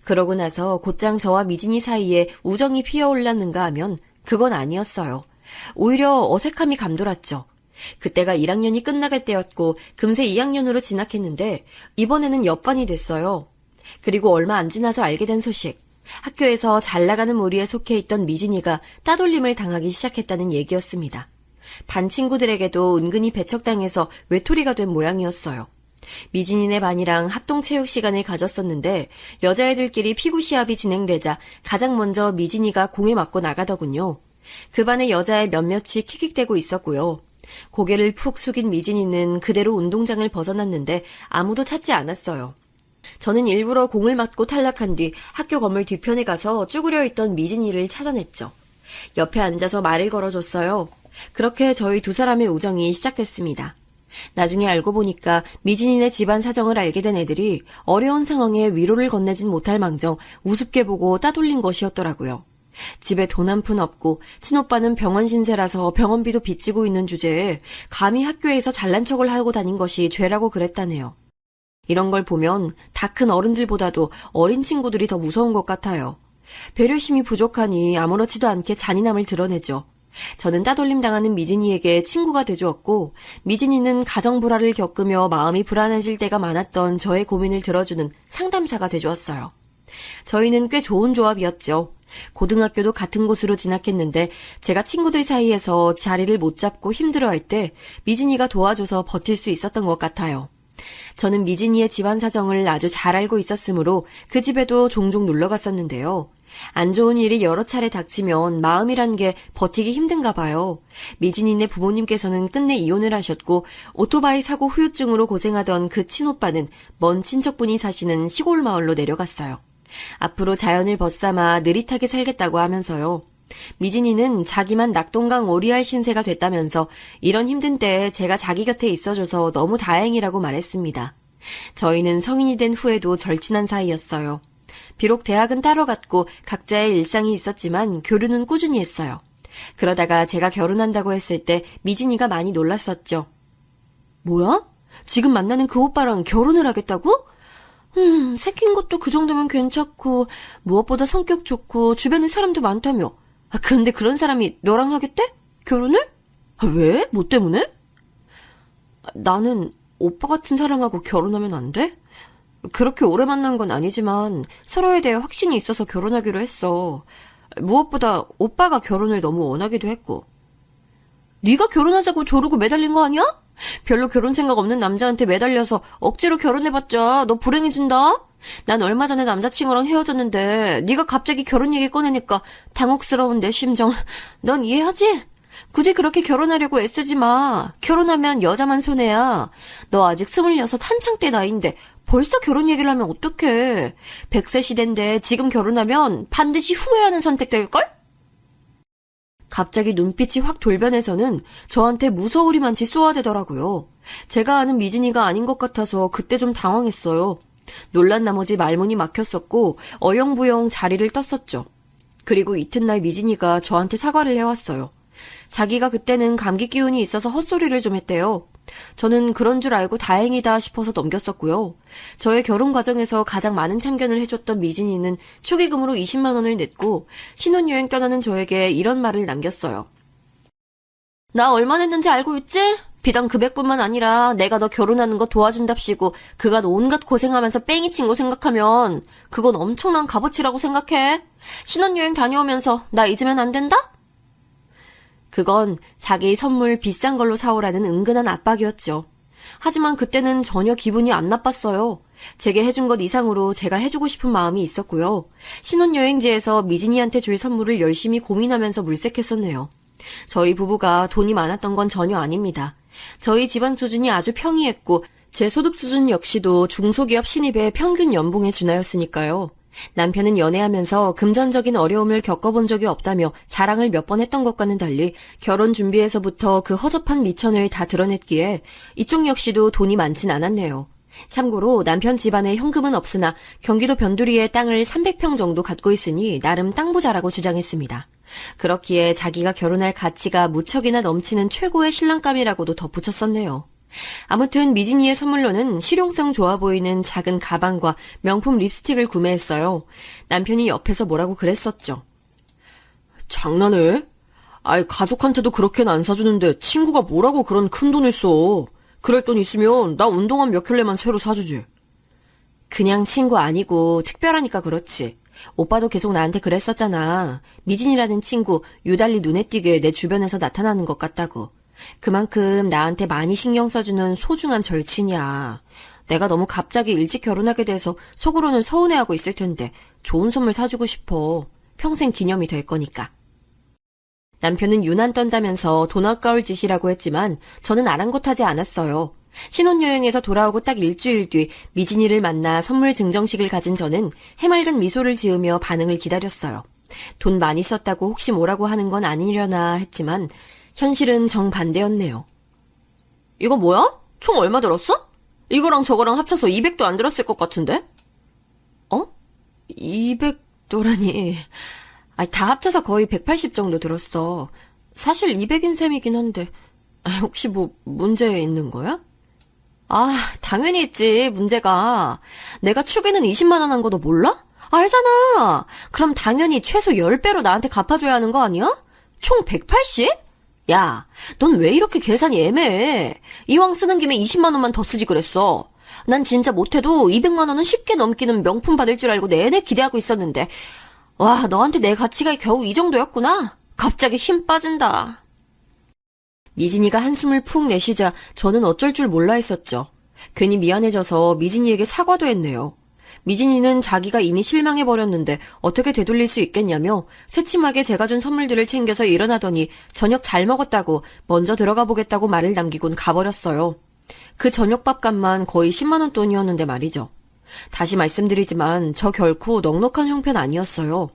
그러고 나서 곧장 저와 미진이 사이에 우정이 피어올랐는가 하면 그건 아니었어요. 오히려 어색함이 감돌았죠. 그때가 1학년이 끝나갈 때였고 금세 2학년으로 진학했는데 이번에는 옆반이 됐어요. 그리고 얼마 안 지나서 알게 된 소식. 학교에서 잘 나가는 무리에 속해 있던 미진이가 따돌림을 당하기 시작했다는 얘기였습니다. 반 친구들에게도 은근히 배척당해서 외톨이가 된 모양이었어요. 미진이네 반이랑 합동 체육 시간을 가졌었는데 여자애들끼리 피구 시합이 진행되자 가장 먼저 미진이가 공에 맞고 나가더군요. 그 반의 여자애 몇몇이 킥킥대고 있었고요. 고개를 푹 숙인 미진이는 그대로 운동장을 벗어났는데 아무도 찾지 않았어요. 저는 일부러 공을 맞고 탈락한 뒤 학교 건물 뒤편에 가서 쭈그려 있던 미진이를 찾아냈죠. 옆에 앉아서 말을 걸어줬어요. 그렇게 저희 두 사람의 우정이 시작됐습니다. 나중에 알고 보니까 미진이네 집안 사정을 알게 된 애들이 어려운 상황에 위로를 건네진 못할 망정 우습게 보고 따돌린 것이었더라고요. 집에 돈 한 푼 없고 친오빠는 병원 신세라서 병원비도 빚지고 있는 주제에 감히 학교에서 잘난 척을 하고 다닌 것이 죄라고 그랬다네요. 이런 걸 보면 다 큰 어른들보다도 어린 친구들이 더 무서운 것 같아요. 배려심이 부족하니 아무렇지도 않게 잔인함을 드러내죠. 저는 따돌림 당하는 미진이에게 친구가 돼주었고 미진이는 가정불화를 겪으며 마음이 불안해질 때가 많았던 저의 고민을 들어주는 상담사가 돼주었어요. 저희는 꽤 좋은 조합이었죠. 고등학교도 같은 곳으로 진학했는데 제가 친구들 사이에서 자리를 못 잡고 힘들어할 때 미진이가 도와줘서 버틸 수 있었던 것 같아요. 저는 미진이의 집안 사정을 아주 잘 알고 있었으므로 그 집에도 종종 놀러 갔었는데요. 안 좋은 일이 여러 차례 닥치면 마음이란 게 버티기 힘든가 봐요. 미진이네 부모님께서는 끝내 이혼을 하셨고 오토바이 사고 후유증으로 고생하던 그 친오빠는 먼 친척분이 사시는 시골 마을로 내려갔어요. 앞으로 자연을 벗삼아 느릿하게 살겠다고 하면서요. 미진이는 자기만 낙동강 오리알 신세가 됐다면서 이런 힘든 때에 제가 자기 곁에 있어줘서 너무 다행이라고 말했습니다. 저희는 성인이 된 후에도 절친한 사이였어요. 비록 대학은 따로 갔고 각자의 일상이 있었지만 교류는 꾸준히 했어요. 그러다가 제가 결혼한다고 했을 때 미진이가 많이 놀랐었죠. 뭐야? 지금 만나는 그 오빠랑 결혼을 하겠다고? 생긴 것도 그 정도면 괜찮고 무엇보다 성격 좋고 주변에 사람도 많다며. 그런데 그런 사람이 너랑 하겠대? 결혼을? 왜? 뭐 때문에? 나는 오빠 같은 사람하고 결혼하면 안 돼? 그렇게 오래 만난 건 아니지만 서로에 대해 확신이 있어서 결혼하기로 했어. 무엇보다 오빠가 결혼을 너무 원하기도 했고. 네가 결혼하자고 조르고 매달린 거 아니야? 별로 결혼 생각 없는 남자한테 매달려서 억지로 결혼해봤자 너 불행해진다? 난 얼마 전에 남자친구랑 헤어졌는데 네가 갑자기 결혼 얘기 꺼내니까 당혹스러운 내 심정 넌 이해하지? 굳이 그렇게 결혼하려고 애쓰지 마. 결혼하면 여자만 손해야. 너 아직 26 한창 때 나이인데 벌써 결혼 얘기를 하면 어떡해. 100세 시대인데 지금 결혼하면 반드시 후회하는 선택될걸? 갑자기 눈빛이 확 돌변해서는 저한테 무서우리만치 쏘아대더라고요. 제가 아는 미진이가 아닌 것 같아서 그때 좀 당황했어요. 놀란 나머지 말문이 막혔었고 어영부영 자리를 떴었죠. 그리고 이튿날 미진이가 저한테 사과를 해왔어요. 자기가 그때는 감기 기운이 있어서 헛소리를 좀 했대요. 저는 그런 줄 알고 다행이다 싶어서 넘겼었고요. 저의 결혼 과정에서 가장 많은 참견을 해줬던 미진이는 축의금으로 20만 원을 냈고 신혼여행 떠나는 저에게 이런 말을 남겼어요. 나 얼마 냈는지 알고 있지? 비단 그백뿐만 아니라 내가 너 결혼하는 거 도와준답시고 그간 온갖 고생하면서 뺑이 친 거 생각하면 그건 엄청난 값어치라고 생각해. 신혼여행 다녀오면서 나 잊으면 안 된다? 그건 자기 선물 비싼 걸로 사오라는 은근한 압박이었죠. 하지만 그때는 전혀 기분이 안 나빴어요. 제게 해준 것 이상으로 제가 해주고 싶은 마음이 있었고요. 신혼여행지에서 미진이한테 줄 선물을 열심히 고민하면서 물색했었네요. 저희 부부가 돈이 많았던 건 전혀 아닙니다. 저희 집안 수준이 아주 평이했고 제 소득 수준 역시도 중소기업 신입의 평균 연봉에 준하였으니까요. 남편은 연애하면서 금전적인 어려움을 겪어본 적이 없다며 자랑을 몇 번 했던 것과는 달리 결혼 준비에서부터 그 허접한 미천을 다 드러냈기에 이쪽 역시도 돈이 많진 않았네요. 참고로 남편 집안에 현금은 없으나 경기도 변두리에 땅을 300평 정도 갖고 있으니 나름 땅 부자라고 주장했습니다. 그렇기에 자기가 결혼할 가치가 무척이나 넘치는 최고의 신랑감이라고도 덧붙였었네요. 아무튼 미진이의 선물로는 실용성 좋아 보이는 작은 가방과 명품 립스틱을 구매했어요. 남편이 옆에서 뭐라고 그랬었죠. 장난해? 아이, 가족한테도 그렇게는 안 사주는데 친구가 뭐라고 그런 큰 돈을 써. 그럴 돈 있으면 나 운동화 몇 켤레만 새로 사주지. 그냥 친구 아니고 특별하니까 그렇지. 오빠도 계속 나한테 그랬었잖아. 미진이라는 친구 유달리 눈에 띄게 내 주변에서 나타나는 것 같다고. 그만큼 나한테 많이 신경 써주는 소중한 절친이야. 내가 너무 갑자기 일찍 결혼하게 돼서 속으로는 서운해하고 있을 텐데 좋은 선물 사주고 싶어. 평생 기념이 될 거니까. 남편은 유난 떤다면서 돈 아까울 짓이라고 했지만 저는 아랑곳하지 않았어요. 신혼여행에서 돌아오고 딱 일주일 뒤 미진이를 만나 선물 증정식을 가진 저는 해맑은 미소를 지으며 반응을 기다렸어요. 돈 많이 썼다고 혹시 뭐라고 하는 건 아니려나 했지만 현실은 정반대였네요. 이거 뭐야? 총 얼마 들었어? 이거랑 저거랑 합쳐서 200도 안 들었을 것 같은데? 200도라니. 다 합쳐서 거의 180 정도 들었어. 사실 200인 셈이긴 한데. 혹시 뭐 문제 있는 거야? 당연히 있지, 문제가. 내가 축에는 20만 원 한 거 너 몰라? 알잖아. 그럼 당연히 최소 10배로 나한테 갚아줘야 하는 거 아니야? 총 180? 야, 넌 왜 이렇게 계산이 애매해? 이왕 쓰는 김에 20만 원만 더 쓰지 그랬어. 난 진짜 못해도 200만 원은 쉽게 넘기는 명품 받을 줄 알고 내내 기대하고 있었는데 와, 너한테 내 가치가 겨우 이 정도였구나? 갑자기 힘 빠진다. 미진이가 한숨을 푹 내쉬자 저는 어쩔 줄 몰라 했었죠. 괜히 미안해져서 미진이에게 사과도 했네요. 미진이는 자기가 이미 실망해버렸는데 어떻게 되돌릴 수 있겠냐며 새침하게 제가 준 선물들을 챙겨서 일어나더니 저녁 잘 먹었다고 먼저 들어가 보겠다고 말을 남기곤 가버렸어요. 그 저녁밥값만 거의 10만 원 돈이었는데 말이죠. 다시 말씀드리지만 저 결코 넉넉한 형편 아니었어요.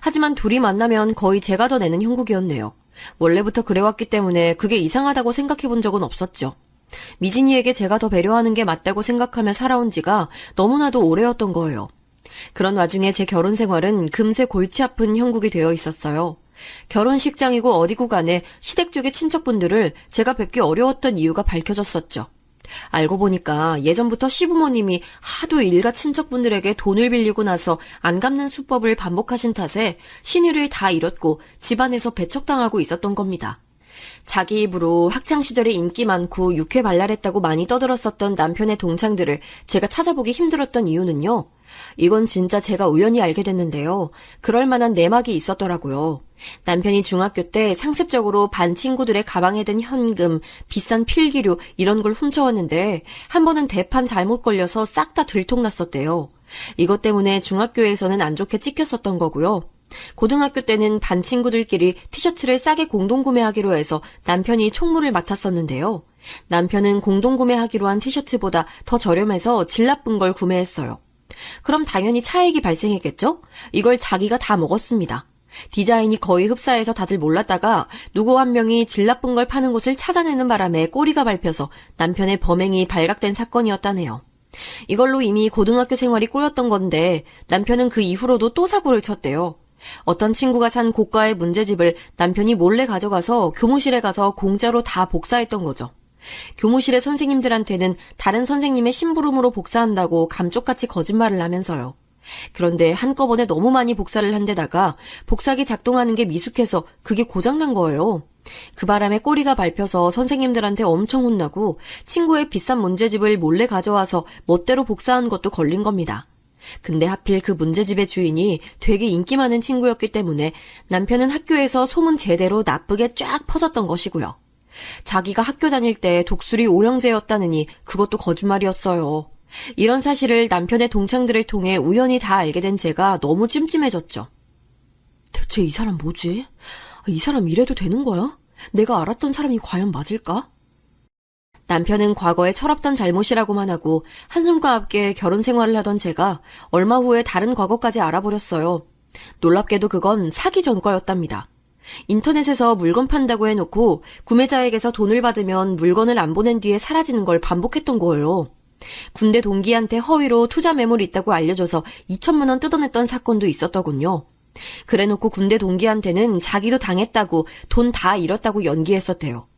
하지만 둘이 만나면 거의 제가 더 내는 형국이었네요. 원래부터 그래왔기 때문에 그게 이상하다고 생각해본 적은 없었죠. 미진이에게 제가 더 배려하는 게 맞다고 생각하며 살아온 지가 너무나도 오래였던 거예요. 그런 와중에 제 결혼 생활은 금세 골치 아픈 형국이 되어 있었어요. 결혼식장이고 어디고 간에 시댁 쪽의 친척분들을 제가 뵙기 어려웠던 이유가 밝혀졌었죠. 알고 보니까 예전부터 시부모님이 하도 일가 친척분들에게 돈을 빌리고 나서 안 갚는 수법을 반복하신 탓에 신의를 다 잃었고 집안에서 배척당하고 있었던 겁니다. 자기 입으로 학창시절에 인기 많고 육회발랄했다고 많이 떠들었었던 남편의 동창들을 제가 찾아보기 힘들었던 이유는요. 이건 진짜 제가 우연히 알게 됐는데요. 그럴 만한 내막이 있었더라고요. 남편이 중학교 때 상습적으로 반 친구들의 가방에 든 현금, 비싼 필기류 이런 걸 훔쳐왔는데 한 번은 대판 잘못 걸려서 싹 다 들통났었대요. 이것 때문에 중학교에서는 안 좋게 찍혔었던 거고요. 고등학교 때는 반 친구들끼리 티셔츠를 싸게 공동구매하기로 해서 남편이 총무를 맡았었는데요. 남편은 공동구매하기로 한 티셔츠보다 더 저렴해서 질 나쁜 걸 구매했어요. 그럼 당연히 차익이 발생했겠죠? 이걸 자기가 다 먹었습니다. 디자인이 거의 흡사해서 다들 몰랐다가 누구 한 명이 질 나쁜 걸 파는 곳을 찾아내는 바람에 꼬리가 밟혀서 남편의 범행이 발각된 사건이었다네요. 이걸로 이미 고등학교 생활이 꼬였던 건데 남편은 그 이후로도 또 사고를 쳤대요. 어떤 친구가 산 고가의 문제집을 남편이 몰래 가져가서 교무실에 가서 공짜로 다 복사했던 거죠. 교무실의 선생님들한테는 다른 선생님의 심부름으로 복사한다고 감쪽같이 거짓말을 하면서요. 그런데 한꺼번에 너무 많이 복사를 한 데다가 복사기 작동하는 게 미숙해서 그게 고장난 거예요. 그 바람에 꼬리가 밟혀서 선생님들한테 엄청 혼나고 친구의 비싼 문제집을 몰래 가져와서 멋대로 복사한 것도 걸린 겁니다. 근데 하필 그 문제집의 주인이 되게 인기 많은 친구였기 때문에 남편은 학교에서 소문 제대로 나쁘게 쫙 퍼졌던 것이고요. 자기가 학교 다닐 때 독수리 오형제였다느니 그것도 거짓말이었어요. 이런 사실을 남편의 동창들을 통해 우연히 다 알게 된 제가 너무 찜찜해졌죠. 대체 이 사람 뭐지? 이 사람 이래도 되는 거야? 내가 알았던 사람이 과연 맞을까? 남편은 과거에 철없던 잘못이라고만 하고 한숨과 함께 결혼 생활을 하던 제가 얼마 후에 다른 과거까지 알아버렸어요. 놀랍게도 그건 사기 전 거였답니다. 인터넷에서 물건 판다고 해놓고 구매자에게서 돈을 받으면 물건을 안 보낸 뒤에 사라지는 걸 반복했던 거예요. 군대 동기한테 허위로 투자 매물이 있다고 알려줘서 2천만 원 뜯어냈던 사건도 있었더군요. 그래놓고 군대 동기한테는 자기도 당했다고 돈 다 잃었다고 연기했었대요.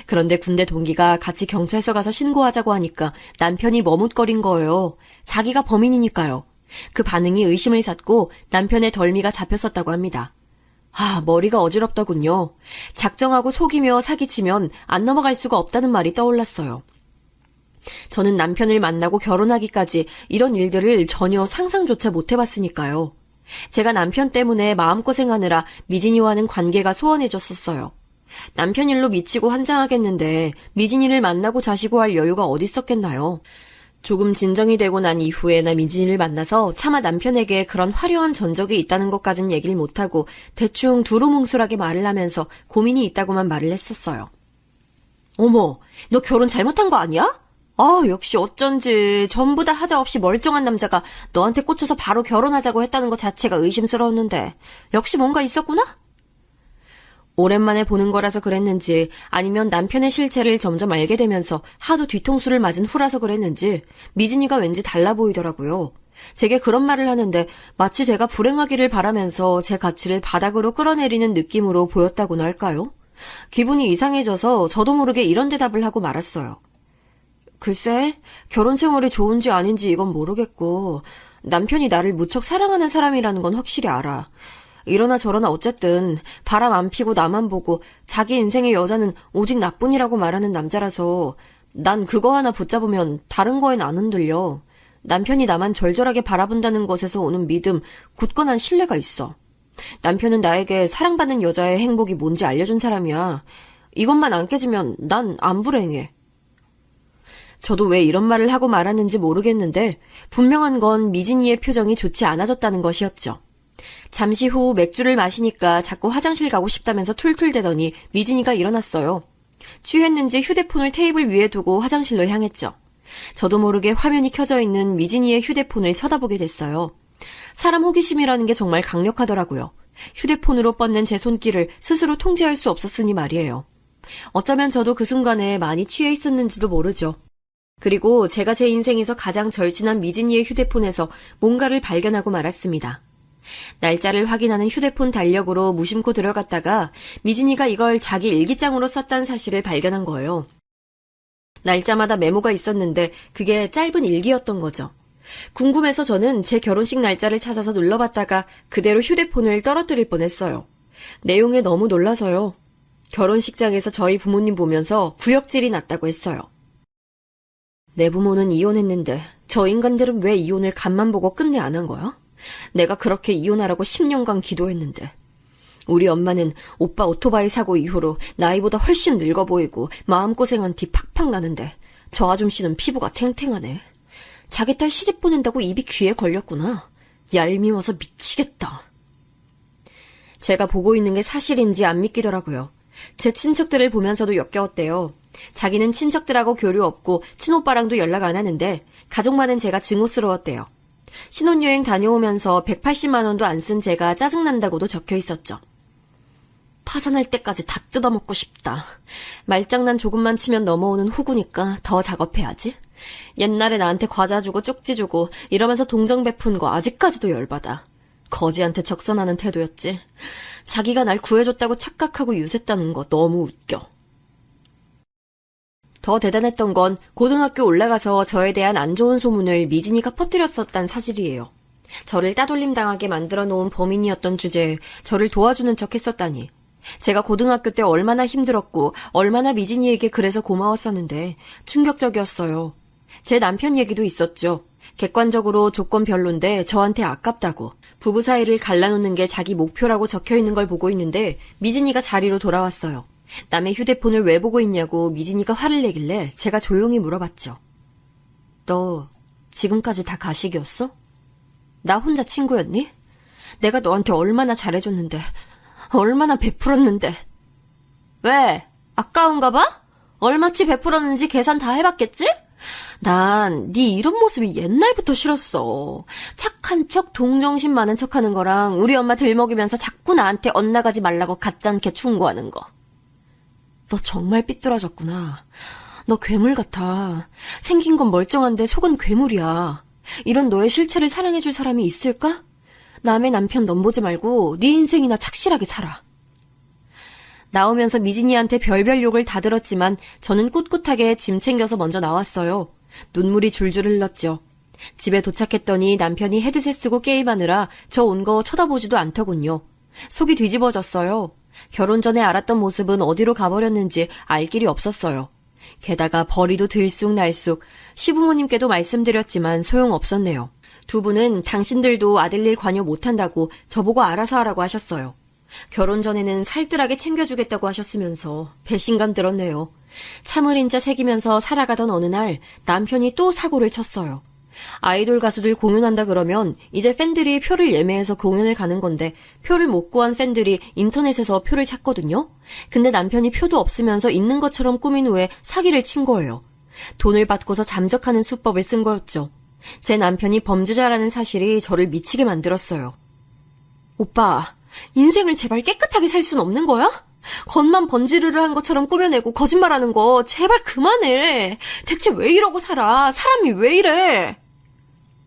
그런데 군대 동기가 같이 경찰서 가서 신고하자고 하니까 남편이 머뭇거린 거예요. 자기가 범인이니까요. 그 반응이 의심을 샀고 남편의 덜미가 잡혔었다고 합니다. 머리가 어지럽더군요. 작정하고 속이며 사기치면 안 넘어갈 수가 없다는 말이 떠올랐어요. 저는 남편을 만나고 결혼하기까지 이런 일들을 전혀 상상조차 못 해봤으니까요. 제가 남편 때문에 마음고생하느라 미진이와는 관계가 소원해졌었어요. 남편 일로 미치고 환장하겠는데 미진이를 만나고 자시고 할 여유가 어딨었겠나요? 조금 진정이 되고 난 이후에 나 미진이를 만나서 차마 남편에게 그런 화려한 전적이 있다는 것까진 얘기를 못하고 대충 두루뭉술하게 말을 하면서 고민이 있다고만 말을 했었어요. 어머, 너 결혼 잘못한 거 아니야? 역시 어쩐지 전부 다 하자 없이 멀쩡한 남자가 너한테 꽂혀서 바로 결혼하자고 했다는 것 자체가 의심스러웠는데 역시 뭔가 있었구나? 오랜만에 보는 거라서 그랬는지 아니면 남편의 실체를 점점 알게 되면서 하도 뒤통수를 맞은 후라서 그랬는지 미진이가 왠지 달라 보이더라고요. 제게 그런 말을 하는데 마치 제가 불행하기를 바라면서 제 가치를 바닥으로 끌어내리는 느낌으로 보였다고나 할까요? 기분이 이상해져서 저도 모르게 이런 대답을 하고 말았어요. 글쎄, 결혼 생활이 좋은지 아닌지 이건 모르겠고 남편이 나를 무척 사랑하는 사람이라는 건 확실히 알아. 이러나 저러나 어쨌든 바람 안 피고 나만 보고 자기 인생의 여자는 오직 나뿐이라고 말하는 남자라서 난 그거 하나 붙잡으면 다른 거엔 안 흔들려. 남편이 나만 절절하게 바라본다는 것에서 오는 믿음, 굳건한 신뢰가 있어. 남편은 나에게 사랑받는 여자의 행복이 뭔지 알려준 사람이야. 이것만 안 깨지면 난 안 불행해. 저도 왜 이런 말을 하고 말았는지 모르겠는데 분명한 건 미진이의 표정이 좋지 않아졌다는 것이었죠. 잠시 후 맥주를 마시니까 자꾸 화장실 가고 싶다면서 툴툴대더니 미진이가 일어났어요. 취했는지 휴대폰을 테이블 위에 두고 화장실로 향했죠. 저도 모르게 화면이 켜져 있는 미진이의 휴대폰을 쳐다보게 됐어요. 사람 호기심이라는 게 정말 강력하더라고요. 휴대폰으로 뻗는 제 손길을 스스로 통제할 수 없었으니 말이에요. 어쩌면 저도 그 순간에 많이 취해 있었는지도 모르죠. 그리고 제가 제 인생에서 가장 절친한 미진이의 휴대폰에서 뭔가를 발견하고 말았습니다. 날짜를 확인하는 휴대폰 달력으로 무심코 들어갔다가 미진이가 이걸 자기 일기장으로 썼다는 사실을 발견한 거예요. 날짜마다 메모가 있었는데 그게 짧은 일기였던 거죠. 궁금해서 저는 제 결혼식 날짜를 찾아서 눌러봤다가 그대로 휴대폰을 떨어뜨릴 뻔했어요. 내용에 너무 놀라서요. 결혼식장에서 저희 부모님 보면서 구역질이 났다고 했어요. 내 부모는 이혼했는데 저 인간들은 왜 이혼을 간만 보고 끝내 안 한 거야? 내가 그렇게 이혼하라고 10년간 기도했는데. 우리 엄마는 오빠 오토바이 사고 이후로 나이보다 훨씬 늙어 보이고 마음고생한 티 팍팍 나는데 저 아줌씨는 피부가 탱탱하네. 자기 딸 시집 보낸다고 입이 귀에 걸렸구나. 얄미워서 미치겠다. 제가 보고 있는 게 사실인지 안 믿기더라고요. 제 친척들을 보면서도 역겨웠대요. 자기는 친척들하고 교류 없고 친오빠랑도 연락 안 하는데 가족 많은 제가 증오스러웠대요. 신혼여행 다녀오면서 180만 원도 안 쓴 제가 짜증난다고도 적혀 있었죠. 파산할 때까지 다 뜯어먹고 싶다. 말장난 조금만 치면 넘어오는 후구니까 더 작업해야지. 옛날에 나한테 과자 주고 쪽지 주고 이러면서 동정 베푼 거 아직까지도 열받아. 거지한테 적선하는 태도였지. 자기가 날 구해줬다고 착각하고 유세했다는 거 너무 웃겨. 더 대단했던 건 고등학교 올라가서 저에 대한 안 좋은 소문을 미진이가 퍼뜨렸었단 사실이에요. 저를 따돌림 당하게 만들어 놓은 범인이었던 주제에 저를 도와주는 척 했었다니. 제가 고등학교 때 얼마나 힘들었고 얼마나 미진이에게 그래서 고마웠었는데 충격적이었어요. 제 남편 얘기도 있었죠. 객관적으로 조건 별론데 저한테 아깝다고. 부부 사이를 갈라놓는 게 자기 목표라고 적혀있는 걸 보고 있는데 미진이가 자리로 돌아왔어요. 남의 휴대폰을 왜 보고 있냐고 미진이가 화를 내길래 제가 조용히 물어봤죠. 너 지금까지 다 가식이었어? 나 혼자 친구였니? 내가 너한테 얼마나 잘해줬는데, 얼마나 베풀었는데. 왜? 아까운가 봐? 얼마치 베풀었는지 계산 다 해봤겠지? 난 네 이런 모습이 옛날부터 싫었어. 착한 척 동정심 많은 척하는 거랑 우리 엄마 들먹이면서 자꾸 나한테 엇나가지 말라고 가짜않게 충고하는 거. 너 정말 삐뚤어졌구나. 너 괴물 같아. 생긴 건 멀쩡한데 속은 괴물이야. 이런 너의 실체를 사랑해줄 사람이 있을까? 남의 남편 넘보지 말고 네 인생이나 착실하게 살아. 나오면서 미진이한테 별별 욕을 다 들었지만 저는 꿋꿋하게 짐 챙겨서 먼저 나왔어요. 눈물이 줄줄 흘렀죠. 집에 도착했더니 남편이 헤드셋 쓰고 게임하느라 저 온 거 쳐다보지도 않더군요. 속이 뒤집어졌어요. 결혼 전에 알았던 모습은 어디로 가버렸는지 알 길이 없었어요. 게다가 벌이도 들쑥날쑥, 시부모님께도 말씀드렸지만 소용없었네요. 두 분은 당신들도 아들 일 관여 못한다고 저보고 알아서 하라고 하셨어요. 결혼 전에는 살뜰하게 챙겨주겠다고 하셨으면서 배신감 들었네요. 참을 인자 새기면서 살아가던 어느 날 남편이 또 사고를 쳤어요. 아이돌 가수들 공연한다 그러면 이제 팬들이 표를 예매해서 공연을 가는 건데 표를 못 구한 팬들이 인터넷에서 표를 찾거든요. 근데 남편이 표도 없으면서 있는 것처럼 꾸민 후에 사기를 친 거예요. 돈을 받고서 잠적하는 수법을 쓴 거였죠. 제 남편이 범죄자라는 사실이 저를 미치게 만들었어요. 오빠, 인생을 제발 깨끗하게 살 순 없는 거야? 겉만 번지르르 한 것처럼 꾸며내고 거짓말하는 거 제발 그만해. 대체 왜 이러고 살아? 사람이 왜 이래?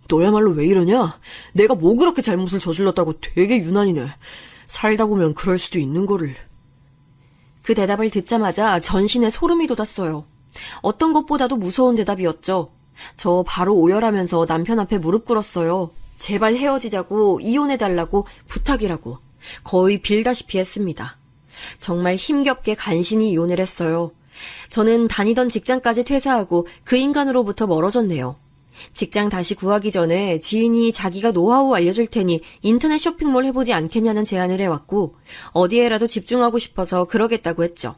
너야말로 왜 이러냐? 내가 뭐 그렇게 잘못을 저질렀다고 되게 유난이네. 살다 보면 그럴 수도 있는 거를. 그 대답을 듣자마자 전신에 소름이 돋았어요. 어떤 것보다도 무서운 대답이었죠. 저 바로 오열하면서 남편 앞에 무릎 꿇었어요. 제발 헤어지자고, 이혼해달라고, 부탁이라고. 거의 빌다시피 했습니다. 정말 힘겹게 간신히 이혼을 했어요. 저는 다니던 직장까지 퇴사하고 그 인간으로부터 멀어졌네요. 직장 다시 구하기 전에 지인이 자기가 노하우 알려줄 테니 인터넷 쇼핑몰 해보지 않겠냐는 제안을 해왔고 어디에라도 집중하고 싶어서 그러겠다고 했죠.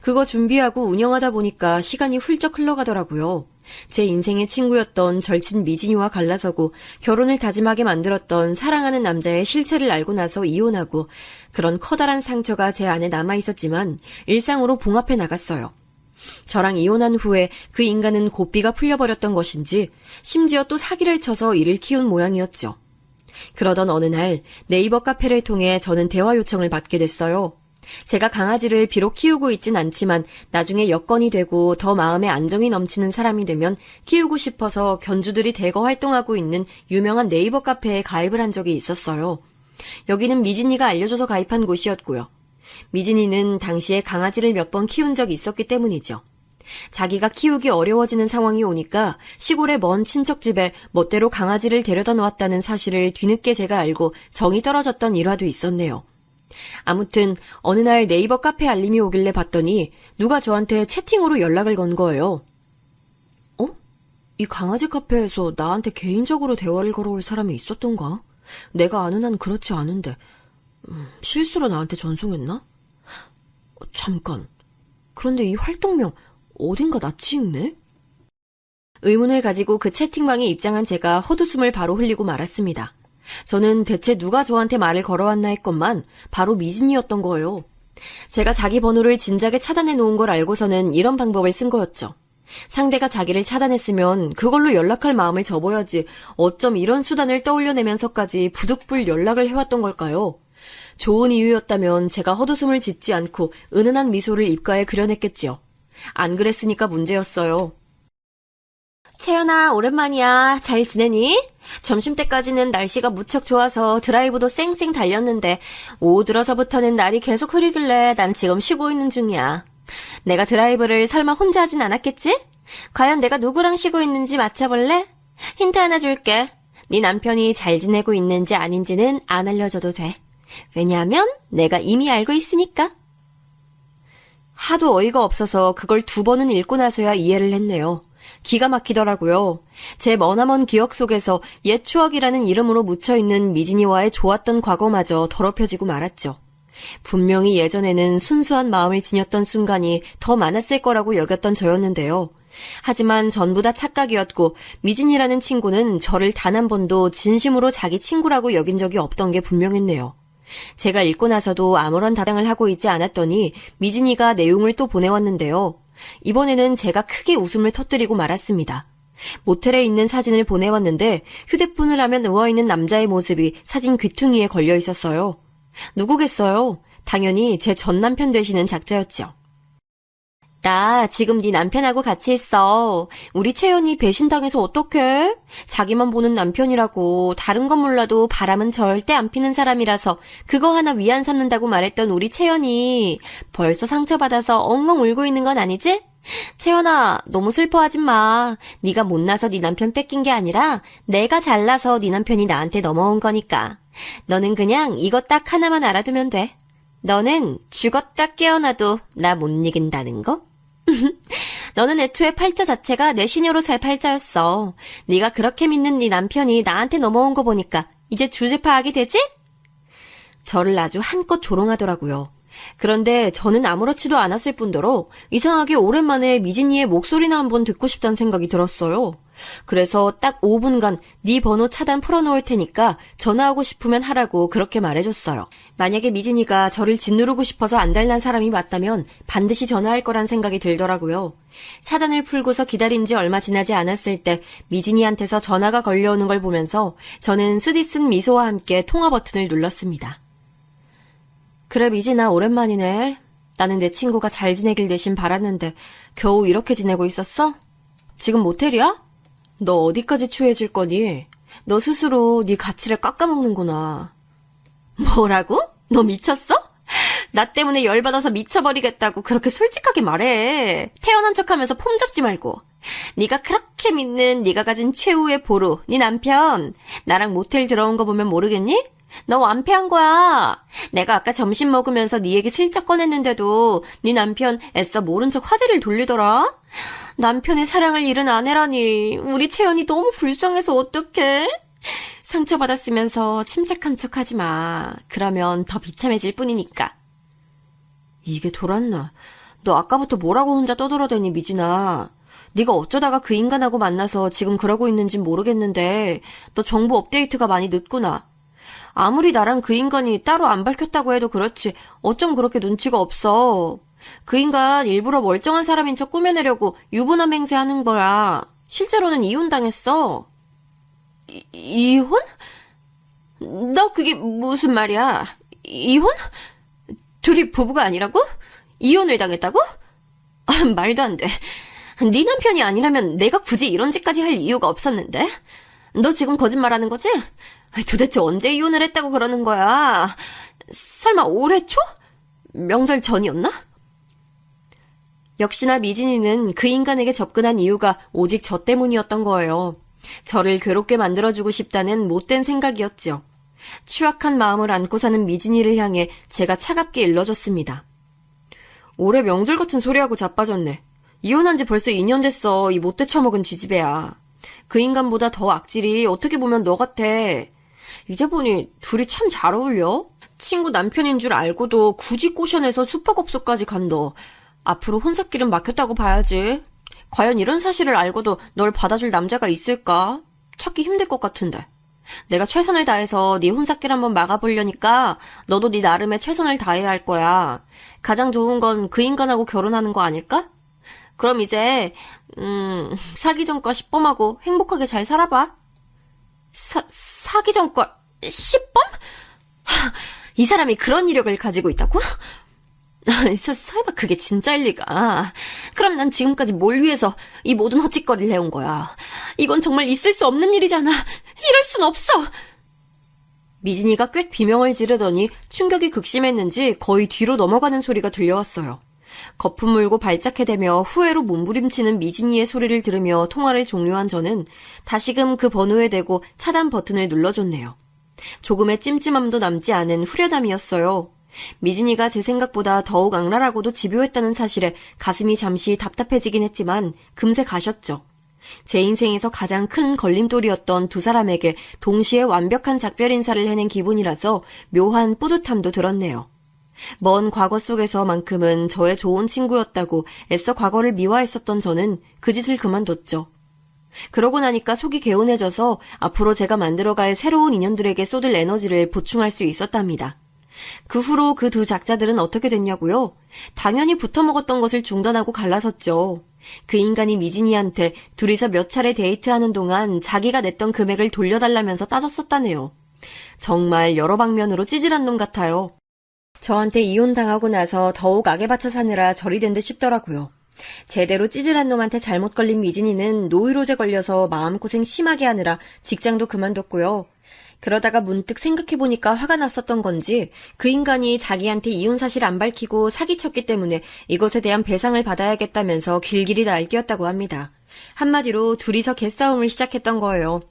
그거 준비하고 운영하다 보니까 시간이 훌쩍 흘러가더라고요. 제 인생의 친구였던 절친 미진이와 갈라서고 결혼을 다짐하게 만들었던 사랑하는 남자의 실체를 알고 나서 이혼하고 그런 커다란 상처가 제 안에 남아있었지만 일상으로 봉합해 나갔어요. 저랑 이혼한 후에 그 인간은 고삐가 풀려버렸던 것인지 심지어 또 사기를 쳐서 이를 키운 모양이었죠. 그러던 어느 날 네이버 카페를 통해 저는 대화 요청을 받게 됐어요. 제가 강아지를 비록 키우고 있진 않지만 나중에 여건이 되고 더 마음에 안정이 넘치는 사람이 되면 키우고 싶어서 견주들이 대거 활동하고 있는 유명한 네이버 카페에 가입을 한 적이 있었어요. 여기는 미진이가 알려줘서 가입한 곳이었고요. 미진이는 당시에 강아지를 몇 번 키운 적이 있었기 때문이죠. 자기가 키우기 어려워지는 상황이 오니까 시골의 먼 친척 집에 멋대로 강아지를 데려다 놓았다는 사실을 뒤늦게 제가 알고 정이 떨어졌던 일화도 있었네요. 아무튼 어느 날 네이버 카페 알림이 오길래 봤더니 누가 저한테 채팅으로 연락을 건 거예요. 어? 이 강아지 카페에서 나한테 개인적으로 대화를 걸어올 사람이 있었던가? 내가 아는 한 그렇지 않은데 실수로 나한테 전송했나? 잠깐. 그런데 이 활동명 어딘가 낯이 익네? 의문을 가지고 그 채팅방에 입장한 제가 헛웃음을 바로 흘리고 말았습니다. 저는 대체 누가 저한테 말을 걸어왔나 했건만 바로 미진이었던 거예요. 제가 자기 번호를 진작에 차단해 놓은 걸 알고서는 이런 방법을 쓴 거였죠. 상대가 자기를 차단했으면 그걸로 연락할 마음을 접어야지 어쩜 이런 수단을 떠올려내면서까지 부득불 연락을 해왔던 걸까요? 좋은 이유였다면 제가 헛웃음을 짓지 않고 은은한 미소를 입가에 그려냈겠지요. 안 그랬으니까 문제였어요. 채연아, 오랜만이야. 잘 지내니? 점심때까지는 날씨가 무척 좋아서 드라이브도 쌩쌩 달렸는데 오후 들어서부터는 날이 계속 흐리길래 난 지금 쉬고 있는 중이야. 내가 드라이브를 설마 혼자 하진 않았겠지? 과연 내가 누구랑 쉬고 있는지 맞춰볼래? 힌트 하나 줄게. 네 남편이 잘 지내고 있는지 아닌지는 안 알려줘도 돼. 왜냐하면 내가 이미 알고 있으니까. 하도 어이가 없어서 그걸 2번은 읽고 나서야 이해를 했네요. 기가 막히더라고요. 제 머나먼 기억 속에서 옛 추억이라는 이름으로 묻혀있는 미진이와의 좋았던 과거마저 더럽혀지고 말았죠. 분명히 예전에는 순수한 마음을 지녔던 순간이 더 많았을 거라고 여겼던 저였는데요. 하지만 전부 다 착각이었고 미진이라는 친구는 저를 단 한 번도 진심으로 자기 친구라고 여긴 적이 없던 게 분명했네요. 제가 읽고 나서도 아무런 답장을 하고 있지 않았더니 미진이가 내용을 또 보내왔는데요. 이번에는 제가 크게 웃음을 터뜨리고 말았습니다. 모텔에 있는 사진을 보내왔는데 휴대폰을 하면 누워있는 남자의 모습이 사진 귀퉁이에 걸려 있었어요. 누구겠어요? 당연히 제 전 남편 되시는 작자였죠. 나 지금 네 남편하고 같이 있어. 우리 채연이 배신당해서 어떡해? 자기만 보는 남편이라고 다른 건 몰라도 바람은 절대 안 피는 사람이라서 그거 하나 위안 삼는다고 말했던 우리 채연이 벌써 상처받아서 엉엉 울고 있는 건 아니지? 채연아, 너무 슬퍼하지 마. 네가 못나서 네 남편 뺏긴 게 아니라 내가 잘나서 네 남편이 나한테 넘어온 거니까. 너는 그냥 이것 딱 하나만 알아두면 돼. 너는 죽었다 깨어나도 나 못 이긴다는 거? 너는 애초에 팔자 자체가 내 시녀로 살 팔자였어. 네가 그렇게 믿는 네 남편이 나한테 넘어온 거 보니까 이제 주제 파악이 되지? 저를 아주 한껏 조롱하더라고요. 그런데 저는 아무렇지도 않았을 뿐더러 이상하게 오랜만에 미진이의 목소리나 한번 듣고 싶다는 생각이 들었어요. 그래서 딱 5분간 네 번호 차단 풀어놓을 테니까 전화하고 싶으면 하라고 그렇게 말해줬어요. 만약에 미진이가 저를 짓누르고 싶어서 안달난 사람이 맞다면 반드시 전화할 거란 생각이 들더라고요. 차단을 풀고서 기다린 지 얼마 지나지 않았을 때 미진이한테서 전화가 걸려오는 걸 보면서 저는 쓰디쓴 미소와 함께 통화 버튼을 눌렀습니다. 그래 미진아, 오랜만이네. 나는 내 친구가 잘 지내길 대신 바랐는데 겨우 이렇게 지내고 있었어? 지금 모텔이야? 너 어디까지 추해질 거니? 너 스스로 네 가치를 깎아먹는구나. 뭐라고? 너 미쳤어? 나 때문에 열받아서 미쳐버리겠다고 그렇게 솔직하게 말해. 태어난 척하면서 폼 잡지 말고. 네가 그렇게 믿는 네가 가진 최후의 보루, 네 남편. 나랑 모텔 들어온 거 보면 모르겠니? 너 완패한 거야. 내가 아까 점심 먹으면서 네 얘기 슬쩍 꺼냈는데도 네 남편 애써 모른 척 화제를 돌리더라. 남편의 사랑을 잃은 아내라니 우리 채연이 너무 불쌍해서 어떡해? 상처받았으면서 침착한 척 하지 마. 그러면 더 비참해질 뿐이니까. 이게 돌았나? 너 아까부터 뭐라고 혼자 떠들어대니 미진아. 네가 어쩌다가 그 인간하고 만나서 지금 그러고 있는진 모르겠는데 너 정보 업데이트가 많이 늦구나. 아무리 나랑 그 인간이 따로 안 밝혔다고 해도 그렇지 어쩜 그렇게 눈치가 없어. 그 인간 일부러 멀쩡한 사람인 척 꾸며내려고 유부남 행세하는 거야. 실제로는 이혼당했어. 이혼? 너 그게 무슨 말이야? 이혼? 둘이 부부가 아니라고? 이혼을 당했다고? 아, 말도 안 돼. 네 남편이 아니라면 내가 굳이 이런 짓까지 할 이유가 없었는데? 너 지금 거짓말하는 거지? 도대체 언제 이혼을 했다고 그러는 거야? 설마 올해 초? 명절 전이었나? 역시나 미진이는 그 인간에게 접근한 이유가 오직 저 때문이었던 거예요. 저를 괴롭게 만들어주고 싶다는 못된 생각이었죠. 추악한 마음을 안고 사는 미진이를 향해 제가 차갑게 일러줬습니다. 올해 명절 같은 소리하고 자빠졌네. 이혼한 지 벌써 2년 됐어. 이 못돼 처먹은 쥐지배야. 그 인간보다 더 악질이 어떻게 보면 너 같아. 이제 보니 둘이 참 잘 어울려. 친구 남편인 줄 알고도 굳이 꼬셔내서 숙박업소까지 간 너. 앞으로 혼사길은 막혔다고 봐야지. 과연 이런 사실을 알고도 널 받아줄 남자가 있을까? 찾기 힘들 것 같은데. 내가 최선을 다해서 네 혼사길 한번 막아보려니까 너도 네 나름의 최선을 다해야 할 거야. 가장 좋은 건 그 인간하고 결혼하는 거 아닐까? 그럼 이제 사기 전과 10범하고 행복하게 잘 살아봐. 사기 전과 10범? 이 사람이 그런 이력을 가지고 있다고? 설마 그게 진짜일 리가. 그럼 난 지금까지 뭘 위해서 이 모든 헛짓거리를 해온 거야. 이건 정말 있을 수 없는 일이잖아. 이럴 순 없어. 미진이가 꽤 비명을 지르더니 충격이 극심했는지 거의 뒤로 넘어가는 소리가 들려왔어요. 거품 물고 발작해대며 후회로 몸부림치는 미진이의 소리를 들으며 통화를 종료한 저는 다시금 그 번호에 대고 차단 버튼을 눌러줬네요. 조금의 찜찜함도 남지 않은 후련함이었어요. 미진이가 제 생각보다 더욱 악랄하고도 집요했다는 사실에 가슴이 잠시 답답해지긴 했지만 금세 가셨죠. 제 인생에서 가장 큰 걸림돌이었던 두 사람에게 동시에 완벽한 작별 인사를 해낸 기분이라서 묘한 뿌듯함도 들었네요. 먼 과거 속에서만큼은 저의 좋은 친구였다고 애써 과거를 미화했었던 저는 그 짓을 그만뒀죠. 그러고 나니까 속이 개운해져서 앞으로 제가 만들어갈 새로운 인연들에게 쏟을 에너지를 보충할 수 있었답니다. 그 후로 그 두 작자들은 어떻게 됐냐고요? 당연히 붙어먹었던 것을 중단하고 갈라섰죠. 그 인간이 미진이한테 둘이서 몇 차례 데이트하는 동안 자기가 냈던 금액을 돌려달라면서 따졌었다네요. 정말 여러 방면으로 찌질한 놈 같아요. 저한테 이혼당하고 나서 더욱 악에 받쳐 사느라 절이 된 듯 싶더라고요. 제대로 찌질한 놈한테 잘못 걸린 미진이는 노이로제 걸려서 마음고생 심하게 하느라 직장도 그만뒀고요. 그러다가 문득 생각해보니까 화가 났었던 건지 그 인간이 자기한테 이혼 사실 안 밝히고 사기쳤기 때문에 이것에 대한 배상을 받아야겠다면서 길길이 날뛰었다고 합니다. 한마디로 둘이서 개싸움을 시작했던 거예요.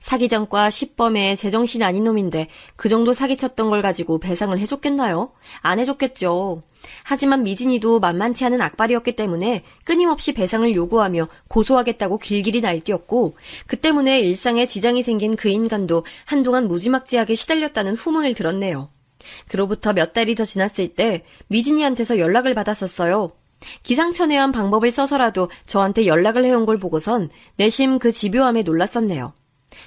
사기전과 시범의 제정신 아닌 놈인데 그 정도 사기쳤던 걸 가지고 배상을 해줬겠나요? 안 해줬겠죠. 하지만 미진이도 만만치 않은 악발이었기 때문에 끊임없이 배상을 요구하며 고소하겠다고 길길이 날뛰었고 그 때문에 일상에 지장이 생긴 그 인간도 한동안 무지막지하게 시달렸다는 후문을 들었네요. 그로부터 몇 달이 더 지났을 때 미진이한테서 연락을 받았었어요. 기상천외한 방법을 써서라도 저한테 연락을 해온 걸 보고선 내심 그 집요함에 놀랐었네요.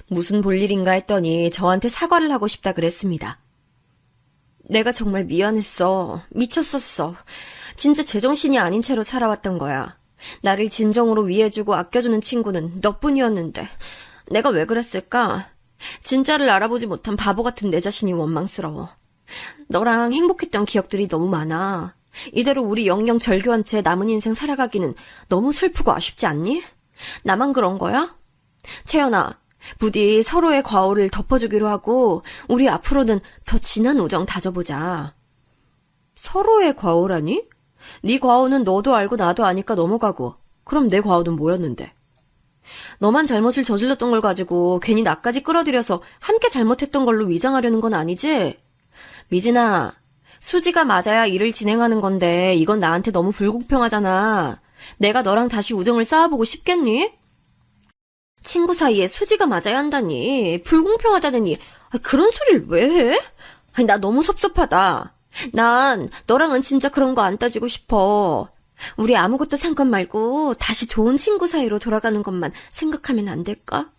무슨 볼일인가 했더니 저한테 사과를 하고 싶다 그랬습니다. 내가 정말 미안했어. 미쳤었어. 진짜 제정신이 아닌 채로 살아왔던 거야. 나를 진정으로 위해주고 아껴주는 친구는 너뿐이었는데 내가 왜 그랬을까? 진짜를 알아보지 못한 바보 같은 내 자신이 원망스러워. 너랑 행복했던 기억들이 너무 많아. 이대로 우리 영영 절교한 채 남은 인생 살아가기는 너무 슬프고 아쉽지 않니? 나만 그런 거야? 채연아, 부디 서로의 과오를 덮어주기로 하고 우리 앞으로는 더 진한 우정 다져보자. 서로의 과오라니? 네 과오는 너도 알고 나도 아니까 넘어가고 그럼 내 과오는 뭐였는데? 너만 잘못을 저질렀던 걸 가지고 괜히 나까지 끌어들여서 함께 잘못했던 걸로 위장하려는 건 아니지? 미진아, 수지가 맞아야 일을 진행하는 건데 이건 나한테 너무 불공평하잖아. 내가 너랑 다시 우정을 쌓아보고 싶겠니? 친구 사이에 수지가 맞아야 한다니, 불공평하다더니 그런 소리를 왜 해? 아니, 나 너무 섭섭하다. 난 너랑은 진짜 그런 거 안 따지고 싶어. 우리 아무것도 상관 말고 다시 좋은 친구 사이로 돌아가는 것만 생각하면 안 될까?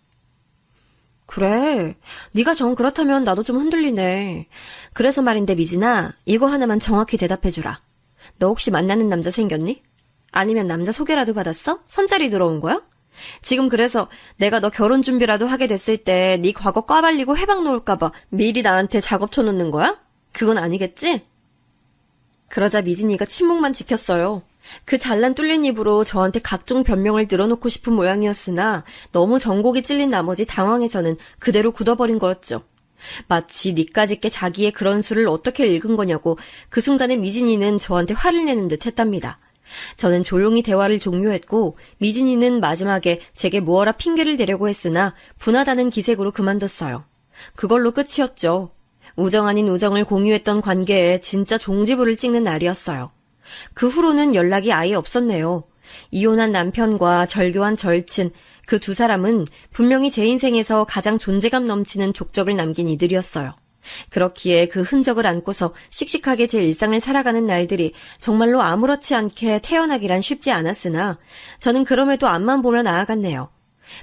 그래, 네가 정 그렇다면 나도 좀 흔들리네. 그래서 말인데 미진아, 이거 하나만 정확히 대답해주라. 너 혹시 만나는 남자 생겼니? 아니면 남자 소개라도 받았어? 선짜리 들어온 거야? 지금 그래서 내가 너 결혼 준비라도 하게 됐을 때 네 과거 꽈발리고 해방 놓을까봐 미리 나한테 작업 쳐놓는 거야? 그건 아니겠지? 그러자 미진이가 침묵만 지켰어요. 그 잘난 뚫린 입으로 저한테 각종 변명을 늘어놓고 싶은 모양이었으나 너무 정곡이 찔린 나머지 당황해서는 그대로 굳어버린 거였죠. 마치 니까짓게 자기의 그런 수를 어떻게 읽은 거냐고 그 순간에 미진이는 저한테 화를 내는 듯 했답니다. 저는 조용히 대화를 종료했고 미진이는 마지막에 제게 무어라 핑계를 대려고 했으나 분하다는 기색으로 그만뒀어요. 그걸로 끝이었죠. 우정 아닌 우정을 공유했던 관계에 진짜 종지부를 찍는 날이었어요. 그 후로는 연락이 아예 없었네요. 이혼한 남편과 절교한 절친, 그 두 사람은 분명히 제 인생에서 가장 존재감 넘치는 족적을 남긴 이들이었어요. 그렇기에 그 흔적을 안고서 씩씩하게 제 일상을 살아가는 날들이 정말로 아무렇지 않게 태어나기란 쉽지 않았으나 저는 그럼에도 앞만 보며 나아갔네요.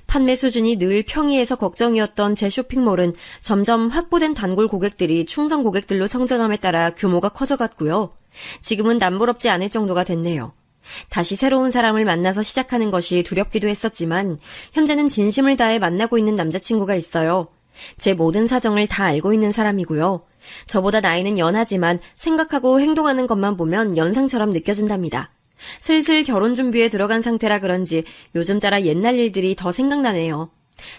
판매 수준이 늘 평이해서 걱정이었던 제 쇼핑몰은 점점 확보된 단골 고객들이 충성 고객들로 성장함에 따라 규모가 커져갔고요. 지금은 남부럽지 않을 정도가 됐네요. 다시 새로운 사람을 만나서 시작하는 것이 두렵기도 했었지만 현재는 진심을 다해 만나고 있는 남자친구가 있어요. 제 모든 사정을 다 알고 있는 사람이고요. 저보다 나이는 연하지만 생각하고 행동하는 것만 보면 연상처럼 느껴진답니다. 슬슬 결혼 준비에 들어간 상태라 그런지 요즘 따라 옛날 일들이 더 생각나네요.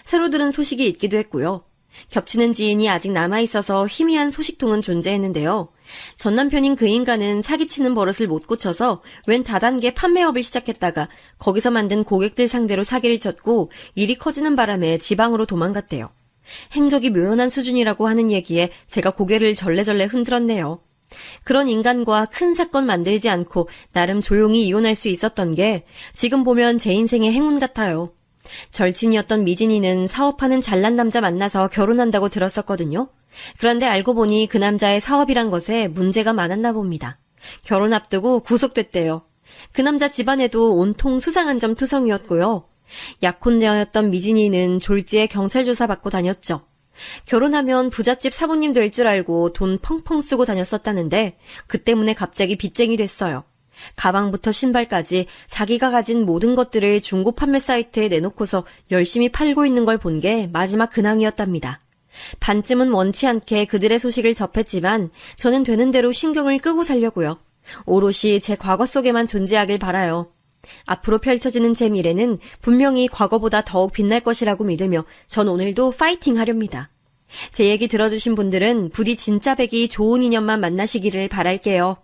새로 들은 소식이 있기도 했고요. 겹치는 지인이 아직 남아있어서 희미한 소식통은 존재했는데요. 전 남편인 그 인간은 사기치는 버릇을 못 고쳐서 웬 다단계 판매업을 시작했다가 거기서 만든 고객들 상대로 사기를 쳤고 일이 커지는 바람에 지방으로 도망갔대요. 행적이 묘연한 수준이라고 하는 얘기에 제가 고개를 절레절레 흔들었네요. 그런 인간과 큰 사건 만들지 않고 나름 조용히 이혼할 수 있었던 게 지금 보면 제 인생의 행운 같아요. 절친이었던 미진이는 사업하는 잘난 남자 만나서 결혼한다고 들었었거든요. 그런데 알고 보니 그 남자의 사업이란 것에 문제가 많았나 봅니다. 결혼 앞두고 구속됐대요. 그 남자 집안에도 온통 수상한 점 투성이었고요. 약혼녀였던 미진이는 졸지에 경찰 조사 받고 다녔죠. 결혼하면 부잣집 사부님 될 줄 알고 돈 펑펑 쓰고 다녔었다는데 그 때문에 갑자기 빚쟁이 됐어요. 가방부터 신발까지 자기가 가진 모든 것들을 중고 판매 사이트에 내놓고서 열심히 팔고 있는 걸 본 게 마지막 근황이었답니다. 반쯤은 원치 않게 그들의 소식을 접했지만 저는 되는 대로 신경을 끄고 살려고요. 오롯이 제 과거 속에만 존재하길 바라요. 앞으로 펼쳐지는 제 미래는 분명히 과거보다 더욱 빛날 것이라고 믿으며 전 오늘도 파이팅 하렵니다. 제 얘기 들어주신 분들은 부디 진짜 백이 좋은 인연만 만나시기를 바랄게요.